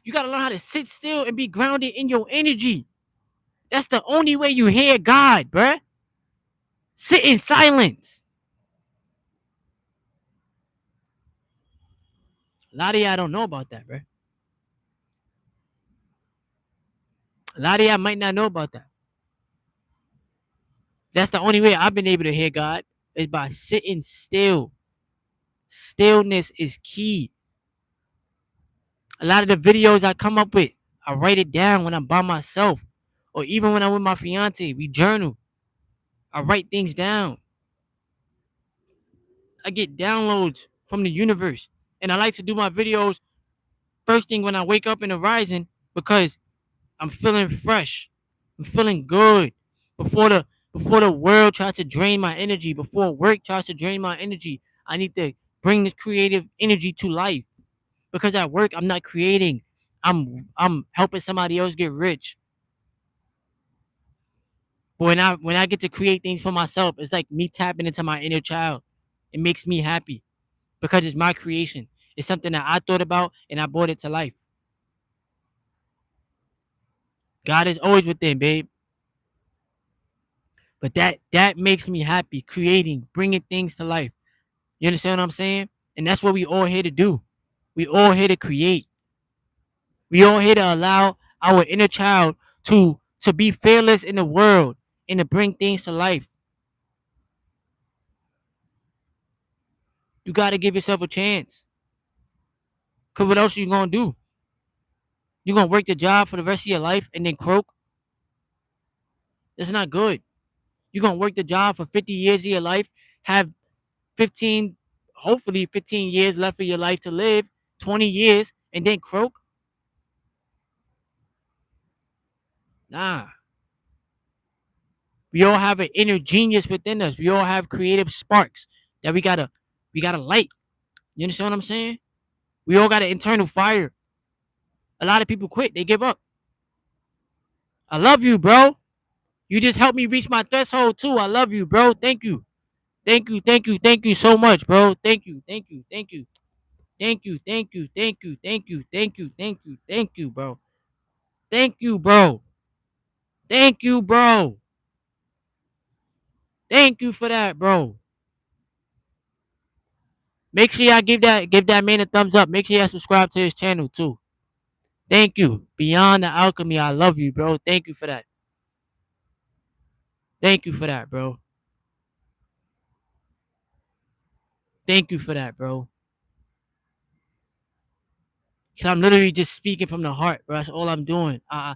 You gotta learn how to sit still and be grounded in your energy. That's the only way you hear God, bruh. Sit in silence. A lot of y'all don't know about that, bruh. A lot of y'all might not know about that. That's the only way I've been able to hear God is by sitting still. Stillness is key. A lot of the videos I come up with, I write it down when I'm by myself. Or even when I'm with my fiance, we journal. I write things down. I get downloads from the universe. And I like to do my videos first thing when I wake up in the rising because I'm feeling fresh. I'm feeling good. Before the world tries to drain my energy, before work tries to drain my energy, I need to bring this creative energy to life. Because at work I'm not creating. I'm helping somebody else get rich. But when I get to create things for myself, it's like me tapping into my inner child. It makes me happy because it's my creation. It's something that I thought about and I brought it to life. God is always within, babe. But that makes me happy, creating, bringing things to life. You understand what I'm saying? And that's what we all here to do. We all here to create. We all here to allow our inner child to be fearless in the world and to bring things to life. You got to give yourself a chance. Cause what else are you gonna do? You gonna work the job for the rest of your life and then croak? That's not good. You gonna work the job for 50 years of your life, have 15, hopefully 15 years left of your life to live, 20 years, and then croak? Nah. We all have an inner genius within us. We all have creative sparks that we gotta light. You understand what I'm saying? We all got an internal fire. A lot of people quit. They give up. I love you, bro. You just helped me reach my threshold too. I love you, bro. Thank you. Thank you. Thank you. Thank you so much, bro. Thank you. Thank you. Thank you. Thank you. Thank you. Thank you. Thank you. Thank you. Thank you. Thank you, bro. Thank you, bro. Thank you, bro. Thank you for that, bro. Make sure y'all give that man a thumbs up. Make sure y'all subscribe to his channel too. Thank you. Beyond the alchemy, I love you, bro. Thank you for that. Thank you for that, bro. Thank you for that, bro. Cause I'm literally just speaking from the heart, bro. That's all I'm doing. I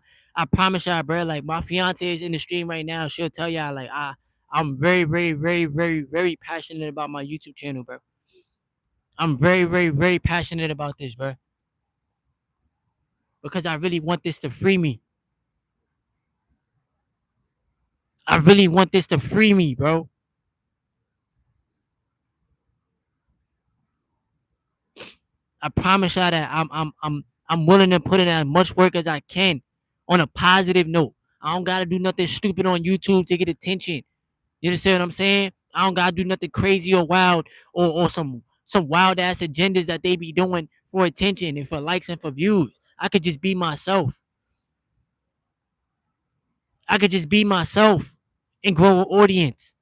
promise y'all, bro. Like my fiance is in the stream right now. She'll tell y'all, like I'm very, very, very, very, very passionate about my YouTube channel, bro. I'm very, very, very passionate about this, bro. Because I really want this to free me. I really want this to free me, bro. I promise y'all that I'm willing to put in as much work as I can on a positive note. I don't gotta do nothing stupid on YouTube to get attention. You understand what I'm saying? I don't gotta do nothing crazy or wild or some wild ass agendas that they be doing for attention and for likes and for views. I could just be myself. I could just be myself and grow an audience.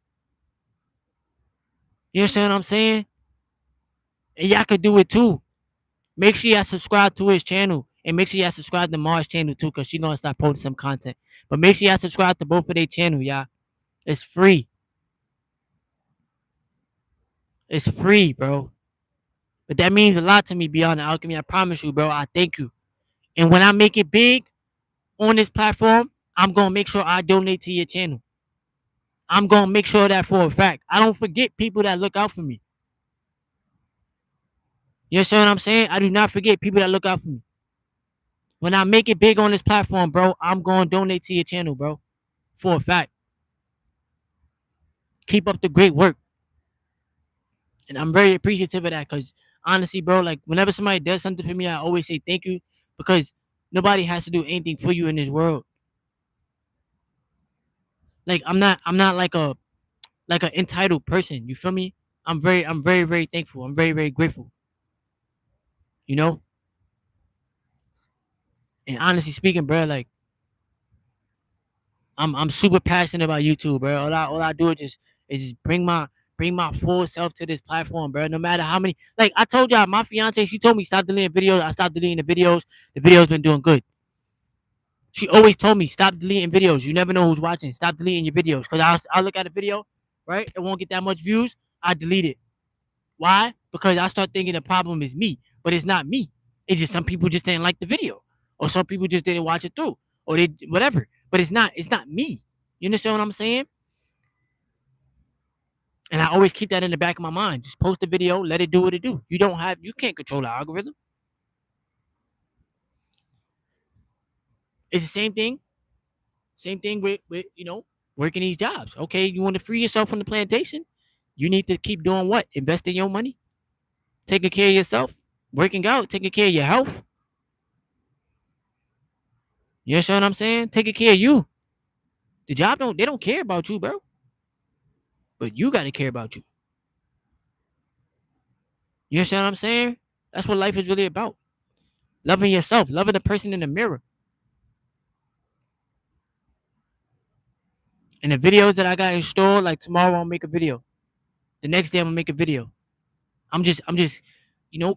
You understand what I'm saying? And y'all could do it too. Make sure y'all subscribe to his channel. And make sure y'all subscribe to Mars channel too, because she gonna start posting some content. But make sure y'all subscribe to both of their channel, y'all. It's free. It's free, bro. But that means a lot to me, Beyond the Alchemy. I promise you, bro. I thank you. And when I make it big on this platform, I'm gonna make sure I donate to your channel. I'm gonna make sure that for a fact. I don't forget people that look out for me. You understand what I'm saying? I do not forget people that look out for me. When I make it big on this platform, bro, I'm gonna donate to your channel, bro. For a fact. Keep up the great work. And I'm very appreciative of that because honestly, bro, like whenever somebody does something for me, I always say thank you because nobody has to do anything for you in this world. Like I'm not like an entitled person. You feel me? I'm very, very thankful. I'm very, very grateful. You know? And honestly speaking, bro, like I'm super passionate about YouTube, bro. All I do is just bring my full self to this platform, bro. No matter how many, like I told y'all, my fiance, she told me stop deleting videos. I stopped deleting the videos. The videos been doing good. She always told me stop deleting videos. You never know who's watching. Stop deleting your videos. Cause I'll look at a video, right? It won't get that much views. I delete it. Why? Because I start thinking the problem is me, but it's not me. It's just some people just didn't like the video, or some people just didn't watch it through, or they whatever. But it's not me. You understand what I'm saying? And I always keep that in the back of my mind. Just post the video, let it do what it do. You can't control the algorithm. It's the same thing. Same thing with working these jobs. Okay, you want to free yourself from the plantation? You need to keep doing what? Investing your money, taking care of yourself, working out, taking care of your health. You understand what I'm saying? Taking care of you. The job they don't care about you, bro. But you gotta care about you. You understand what I'm saying? That's what life is really about. Loving yourself, loving the person in the mirror. And the videos that I got installed, like tomorrow I'll make a video. The next day I'm gonna make a video. I'm just,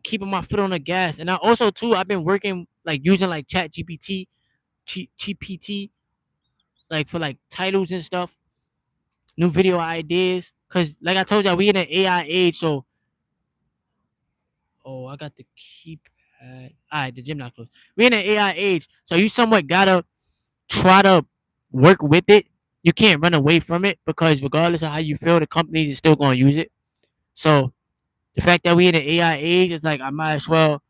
keeping my foot on the gas. And I also too, I've been working like using like Chat GPT, like for like titles and stuff, new video ideas. Cause like I told y'all, we in an AI age, so I got the keypad. Alright, the gym not closed. We in an AI age, so you somewhat gotta try to work with it. You can't run away from it because regardless of how you feel, the companies is still gonna use it. So the fact that we in an AI age, it's like I might as well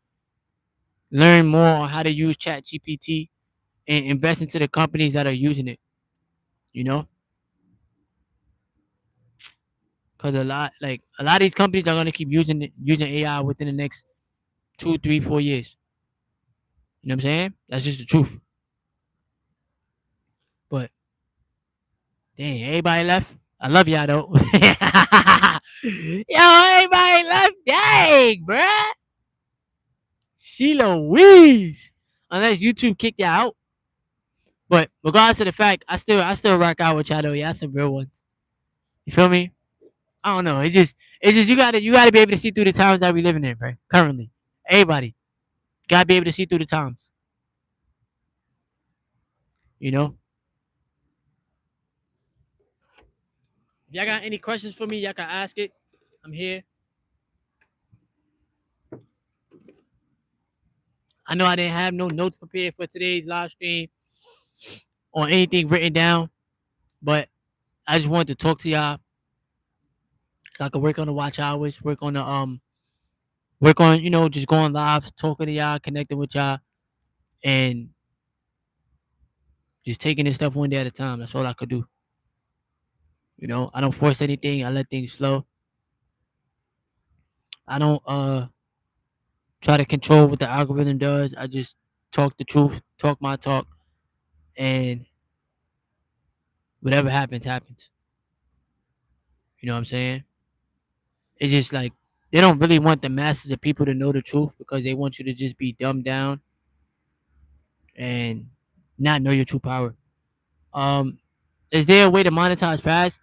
learn more on how to use Chat GPT and invest into the companies that are using it. You know, because a lot of these companies are gonna keep using AI within the next 2, 3, 4 years. You know what I'm saying? That's just the truth. But dang, everybody left. I love y'all though. Yo, everybody left. Dang, bruh. Sheila Louise. Unless YouTube kicked you out. But regardless of the fact, I still rock out with y'all though. Y'all some real ones. You feel me? I don't know. It's just you gotta be able to see through the times that we living in, bro. Currently. Everybody gotta be able to see through the times. You know? If y'all got any questions for me, y'all can ask it. I'm here. I know I didn't have no notes prepared for today's live stream or anything written down, but I just wanted to talk to y'all so I could work on the watch hours, work on, just going live, talking to y'all, connecting with y'all, and just taking this stuff one day at a time. That's all I could do. I don't force anything. I let things flow. I don't try to control what the algorithm does. I just talk the truth, talk my talk, and whatever happens, happens. You know what I'm saying? It's just like they don't really want the masses of people to know the truth because they want you to just be dumbed down and not know your true power. Um, is there a way to monetize fast?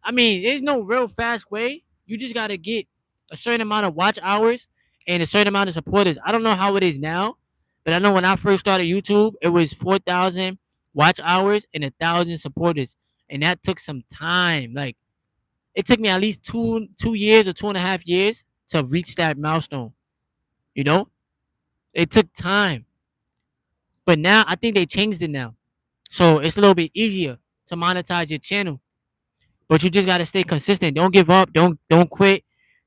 I mean, there's no real fast way. You just gotta get a certain amount of watch hours and a certain amount of supporters. I don't know how it is now, but I know when I first started YouTube, it was 4,000 watch hours and 1,000 supporters, and that took some time. Like it took me at least two years or 2.5 years to reach that milestone. You know, it took time, but now I think they changed it now, so it's a little bit easier to monetize your channel. But you just gotta stay consistent. Don't give up. Don't quit.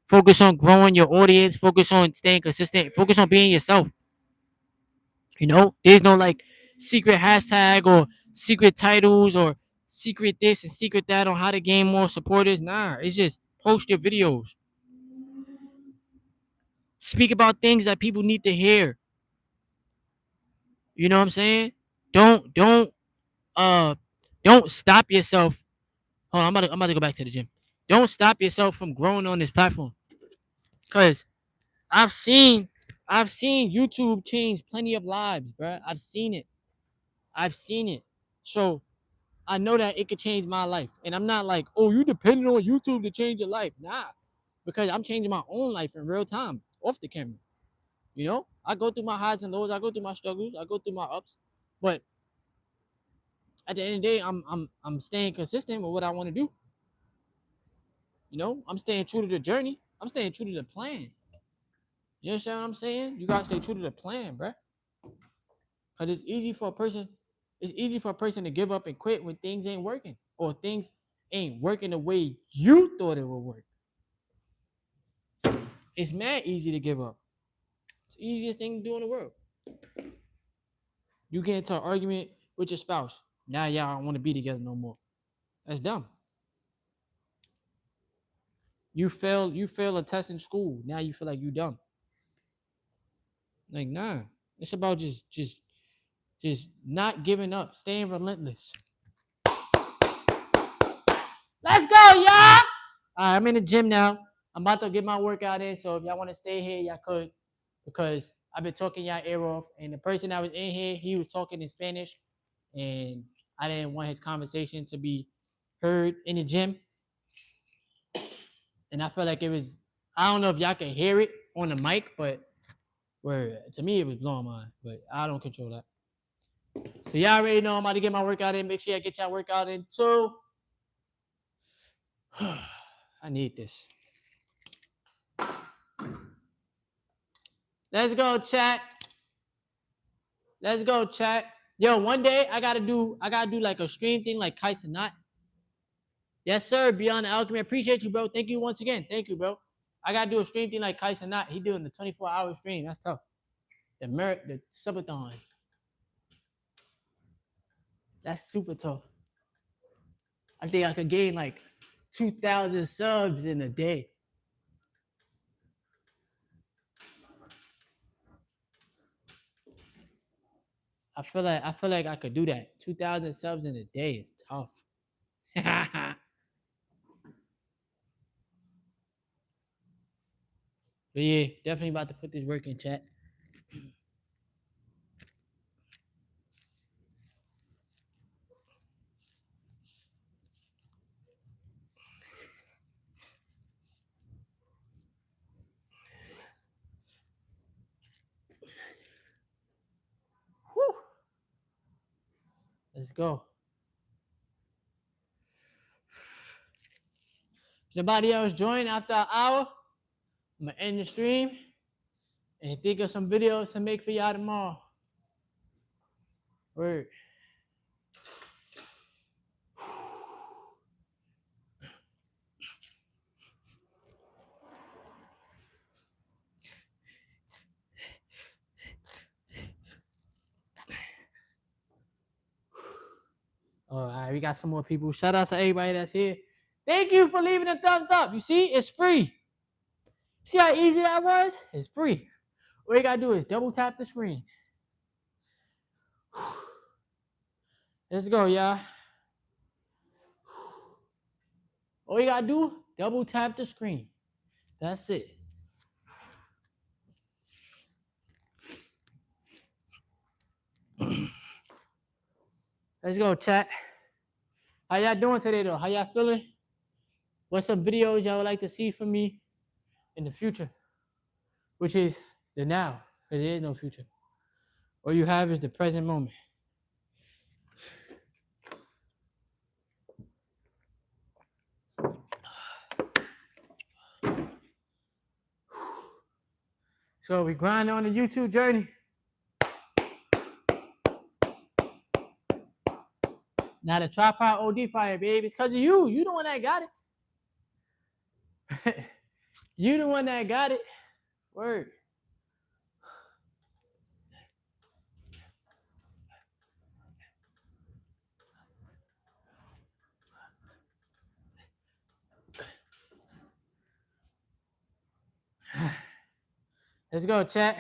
Focus on growing your audience. Focus on staying consistent. Focus on being yourself. There's no like secret hashtag or secret titles or secret this and secret that on how to gain more supporters. Nah, it's just post your videos. Speak about things that people need to hear. You know what I'm saying? Don't don't uh don't stop yourself. Hold on, I'm about to go back to the gym. Don't stop yourself from growing on this platform. Cause I've seen YouTube change plenty of lives, bro. I've seen it. I've seen it. So I know that it could change my life. And I'm not like, oh, you depending on YouTube to change your life. Nah. Because I'm changing my own life in real time off the camera. I go through my highs and lows, I go through my struggles, I go through my ups. But at the end of the day, I'm staying consistent with what I want to do. I'm staying true to the journey. I'm staying true to the plan. You understand what I'm saying? You gotta stay true to the plan, bruh. Cause it's easy for a person to give up and quit when things ain't working or things ain't working the way you thought it would work. It's mad easy to give up. It's the easiest thing to do in the world. You get into an argument with your spouse. Now y'all don't want to be together no more. That's dumb. You fail a test in school. Now you feel like you dumb. Like, nah. It's about just not giving up, staying relentless. Let's go, y'all. All right, I'm in the gym now. I'm about to get my workout in. So if y'all want to stay here, y'all could, because I've been talking y'all ear off. And the person that was in here, he was talking in Spanish, and I didn't want his conversation to be heard in the gym. And I felt like it was, I don't know if y'all can hear it on the mic, but where to me it was blowing mine. But I don't control that. So y'all already know I'm about to get my workout in. Make sure I get y'all workout in too. I need this. Let's go, chat. Let's go, chat. Yo, one day I gotta do like a stream thing like Kais and Not. Yes, sir. Beyond the Alchemy. Appreciate you, bro. Thank you once again. Thank you, bro. I gotta do a stream thing like Kais and Not. He doing the 24-hour stream. That's tough. The subathon. That's super tough. I think I could gain like 2,000 subs in a day. I feel like I could do that. 2,000 subs in a day is tough. But yeah, definitely about to put this work in, chat. Whew. Let's go. If somebody else join after an hour, I'm gonna end the stream and think of some videos to make for y'all tomorrow. Word. All right, we got some more people. Shout out to everybody that's here. Thank you for leaving a thumbs up. You see, it's free. See how easy that was? It's free. All you gotta do is double tap the screen. Let's go, y'all. All you gotta do, double tap the screen. That's it. Let's go, chat. How y'all doing today, though? How y'all feeling? What's some videos y'all would like to see from me in the future? Which is the now, because there is no future. All you have is the present moment. So we grind on the YouTube journey. Now the tripod OD fire, baby. It's because of you. You the one that got it. You the one that got it. Word. Let's go, chat.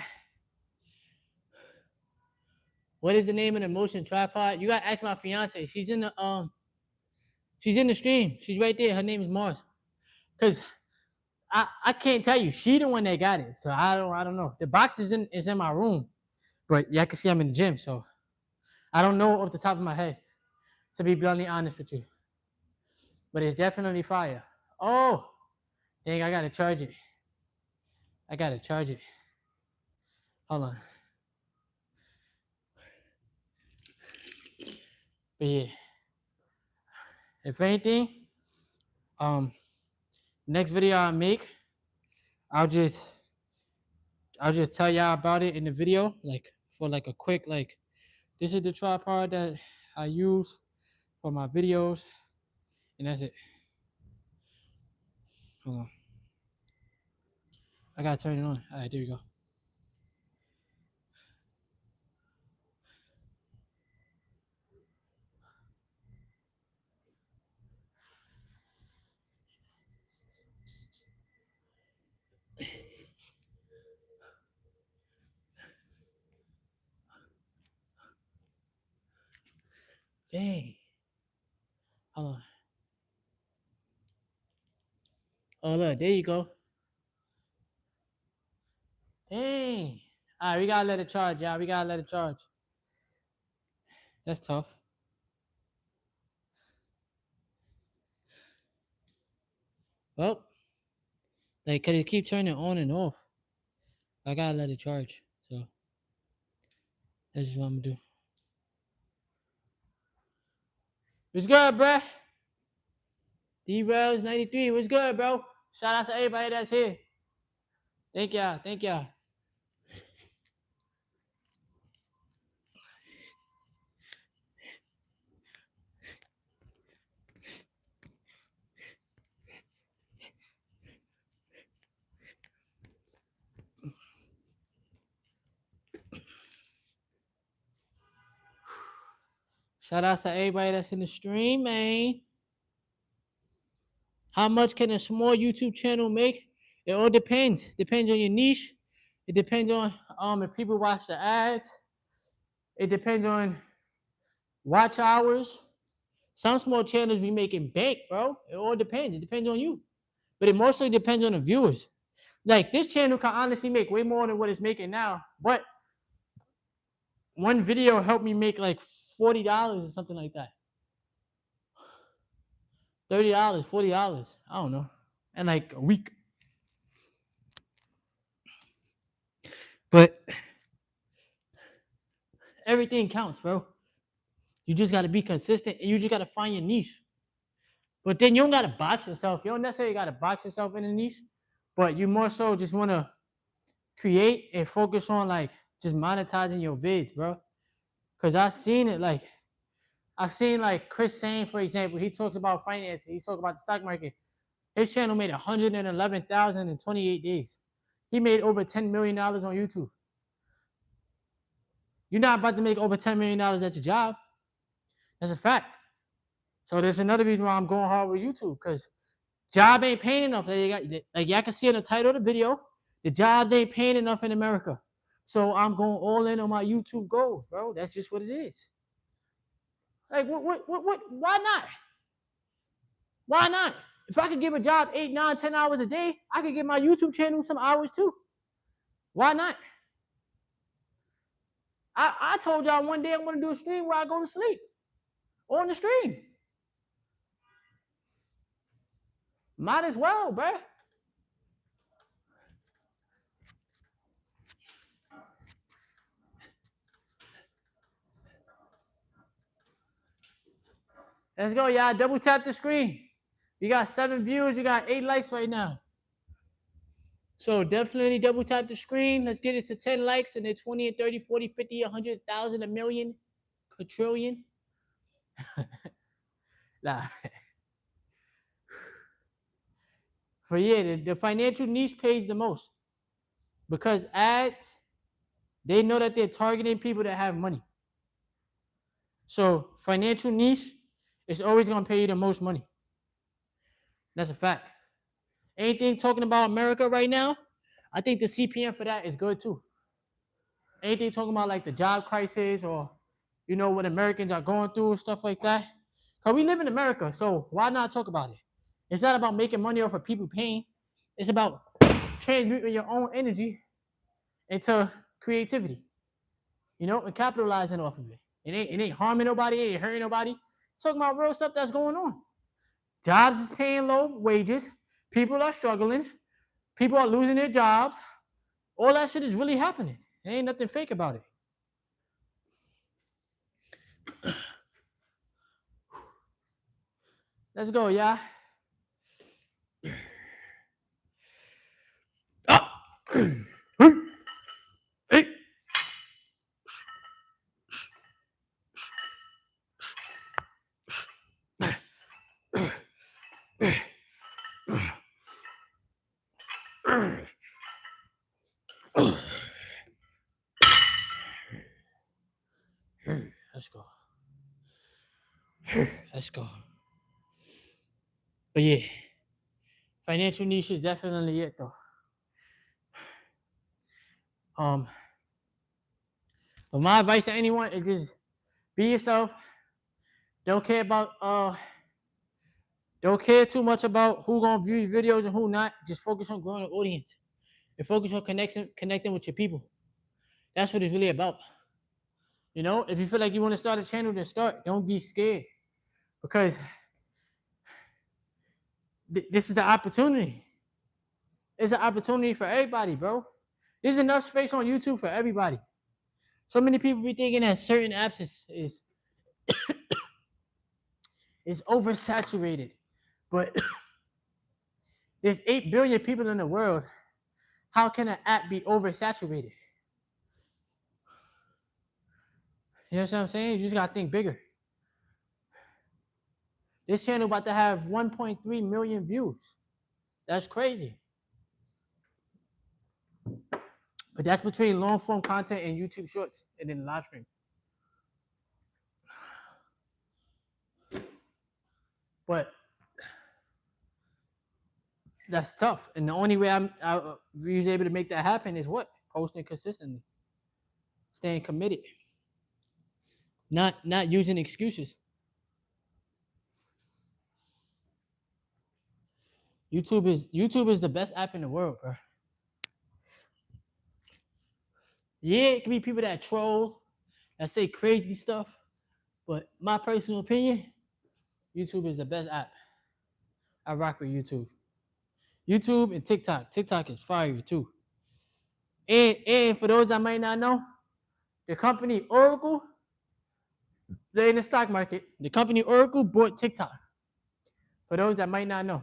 What is the name of the motion tripod? You gotta ask my fiance. She's in the stream. She's right there. Her name is Mars. Cause I can't tell you. She the one that got it. So I don't know. The box is in my room. But y'all can see I'm in the gym. So I don't know off the top of my head. To be bluntly honest with you. But it's definitely fire. Oh, dang, I gotta charge it. Hold on. But yeah. If anything, next video I make, I'll just tell y'all about it in the video, like for like a quick, like, this is the tripod that I use for my videos, and that's it. Hold on. I gotta turn it on. All right, there we go. Dang. Hold on. Oh, look, there you go. Dang. All right, we gotta let it charge, y'all. We gotta let it charge. That's tough. Well, like, cause it keep turning on and off. I gotta let it charge. So that's just what I'm gonna do. What's good, bruh? D-Rails 93. What's good, bro? Shout out to everybody that's here. Thank y'all. Thank y'all. Shout out to everybody that's in the stream, man. How much can a small YouTube channel make? It all depends. Depends on your niche. It depends on if people watch the ads. It depends on watch hours. Some small channels be making bank, bro. It all depends. It depends on you. But it mostly depends on the viewers. Like this channel can honestly make way more than what it's making now. But one video helped me make like $40 or something like that. $30, $40. I don't know. And like a week. But everything counts, bro. You just gotta be consistent and you just gotta find your niche. But then you don't gotta box yourself. You don't necessarily gotta box yourself in a niche, but you more so just wanna create and focus on like just monetizing your vids, bro. Cause I've seen it I've seen like Chris Sane, for example, he talks about finance, he talks about the stock market. His channel made $111,000 in 28 days. He made over $10 million on YouTube. You're not about to make over $10 million at your job. That's a fact. So there's another reason why I'm going hard with YouTube, because job ain't paying enough. Like y'all can see in the title of the video, the jobs ain't paying enough in America. So I'm going all in on my YouTube goals, bro. That's just what it is. Like what why not? Why not? If I could give a job 8, 9, 10 hours a day, I could give my YouTube channel some hours too. Why not? I told y'all one day I'm gonna do a stream where I go to sleep on the stream. Might as well, bro. Let's go, y'all. Double tap the screen. We got 7 views. We got 8 likes right now. So definitely double tap the screen. Let's get it to 10 likes and then 20 and 30, 40, 50, 100,000, a million, quadrillion. Nah. But yeah, the financial niche pays the most because ads, they know that they're targeting people that have money. So financial niche is always going to pay you the most money. That's a fact. Anything talking about America right now, I think the CPM for that is good too. Anything talking about like the job crisis or, you know, what Americans are going through, stuff like that. Because we live in America, so why not talk about it? It's not about making money off of people paying. It's about transmuting your own energy into creativity, you know, and capitalizing off of it. It ain't harming nobody, it ain't hurting nobody. It's talking about real stuff that's going on. Jobs is paying low wages. People are struggling. People are losing their jobs. All that shit is really happening. There ain't nothing fake about it. Let's go, y'all. Let's go. Let's go. But yeah, financial niche is definitely it though. But my advice to anyone is just be yourself. Don't care too much about who gonna view your videos and who not. Just focus on growing an audience and focus on connecting with your people. That's what it's really about. You know, if you feel like you want to start a channel, then start. Don't be scared, because this is the opportunity. It's an opportunity for everybody, bro. There's enough space on YouTube for everybody. So many people be thinking that certain apps is oversaturated, but there's 8 billion people in the world. How can an app be oversaturated? You know what I'm saying? You just gotta think bigger. This channel about to have 1.3 million views. That's crazy. But that's between long form content and YouTube Shorts and then live streams. But that's tough. And the only way I was able to make that happen is what? Posting consistently. Staying committed. Not using excuses. YouTube is the best app in the world, bro. Yeah, it can be people that troll, that say crazy stuff, but my personal opinion, YouTube is the best app. I rock with YouTube. YouTube and TikTok. TikTok is fire too. And for those that might not know, the company Oracle, they're in the stock market. The company Oracle bought TikTok. For those that might not know.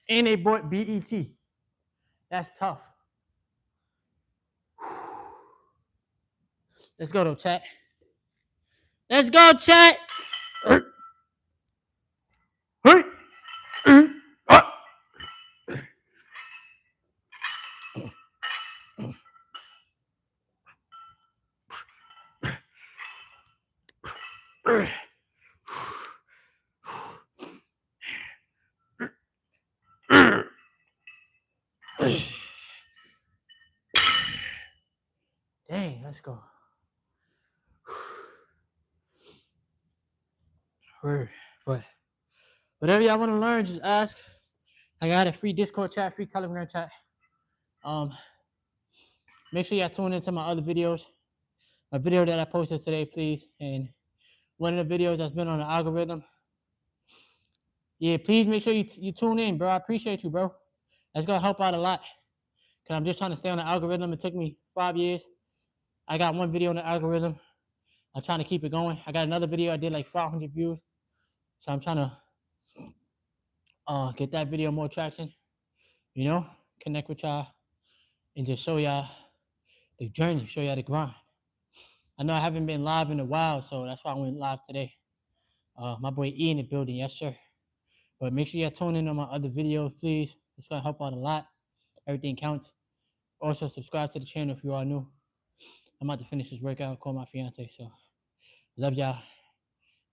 And they bought BET. That's tough. Let's go though, chat. Let's go, chat. Dang, let's go. But whatever y'all want to learn, just ask. I got a free Discord chat, free Telegram chat. Make sure y'all tune into my other videos. A video that I posted today, please. And one of the videos that's been on the algorithm. Yeah, please make sure you tune in, bro. I appreciate you, bro. That's gonna help out a lot. Cause I'm just trying to stay on the algorithm. It took me 5 years. I got one video on the algorithm. I'm trying to keep it going. I got another video I did like 500 views. So I'm trying to get that video more traction. You know, connect with y'all and just show y'all the journey, show y'all the grind. I know I haven't been live in a while, so that's why I went live today. My boy E in the building, yes sir. But make sure y'all tune in on my other videos, please. It's gonna help out a lot. Everything counts. Also, subscribe to the channel if you are new. I'm about to finish this workout, call my fiance. So, love y'all.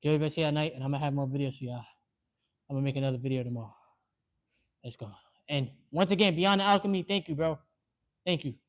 Enjoy the rest of y'all night, and I'm gonna have more videos for y'all. I'm gonna make another video tomorrow. Let's go. And once again, Beyond the Alchemy, thank you, bro. Thank you.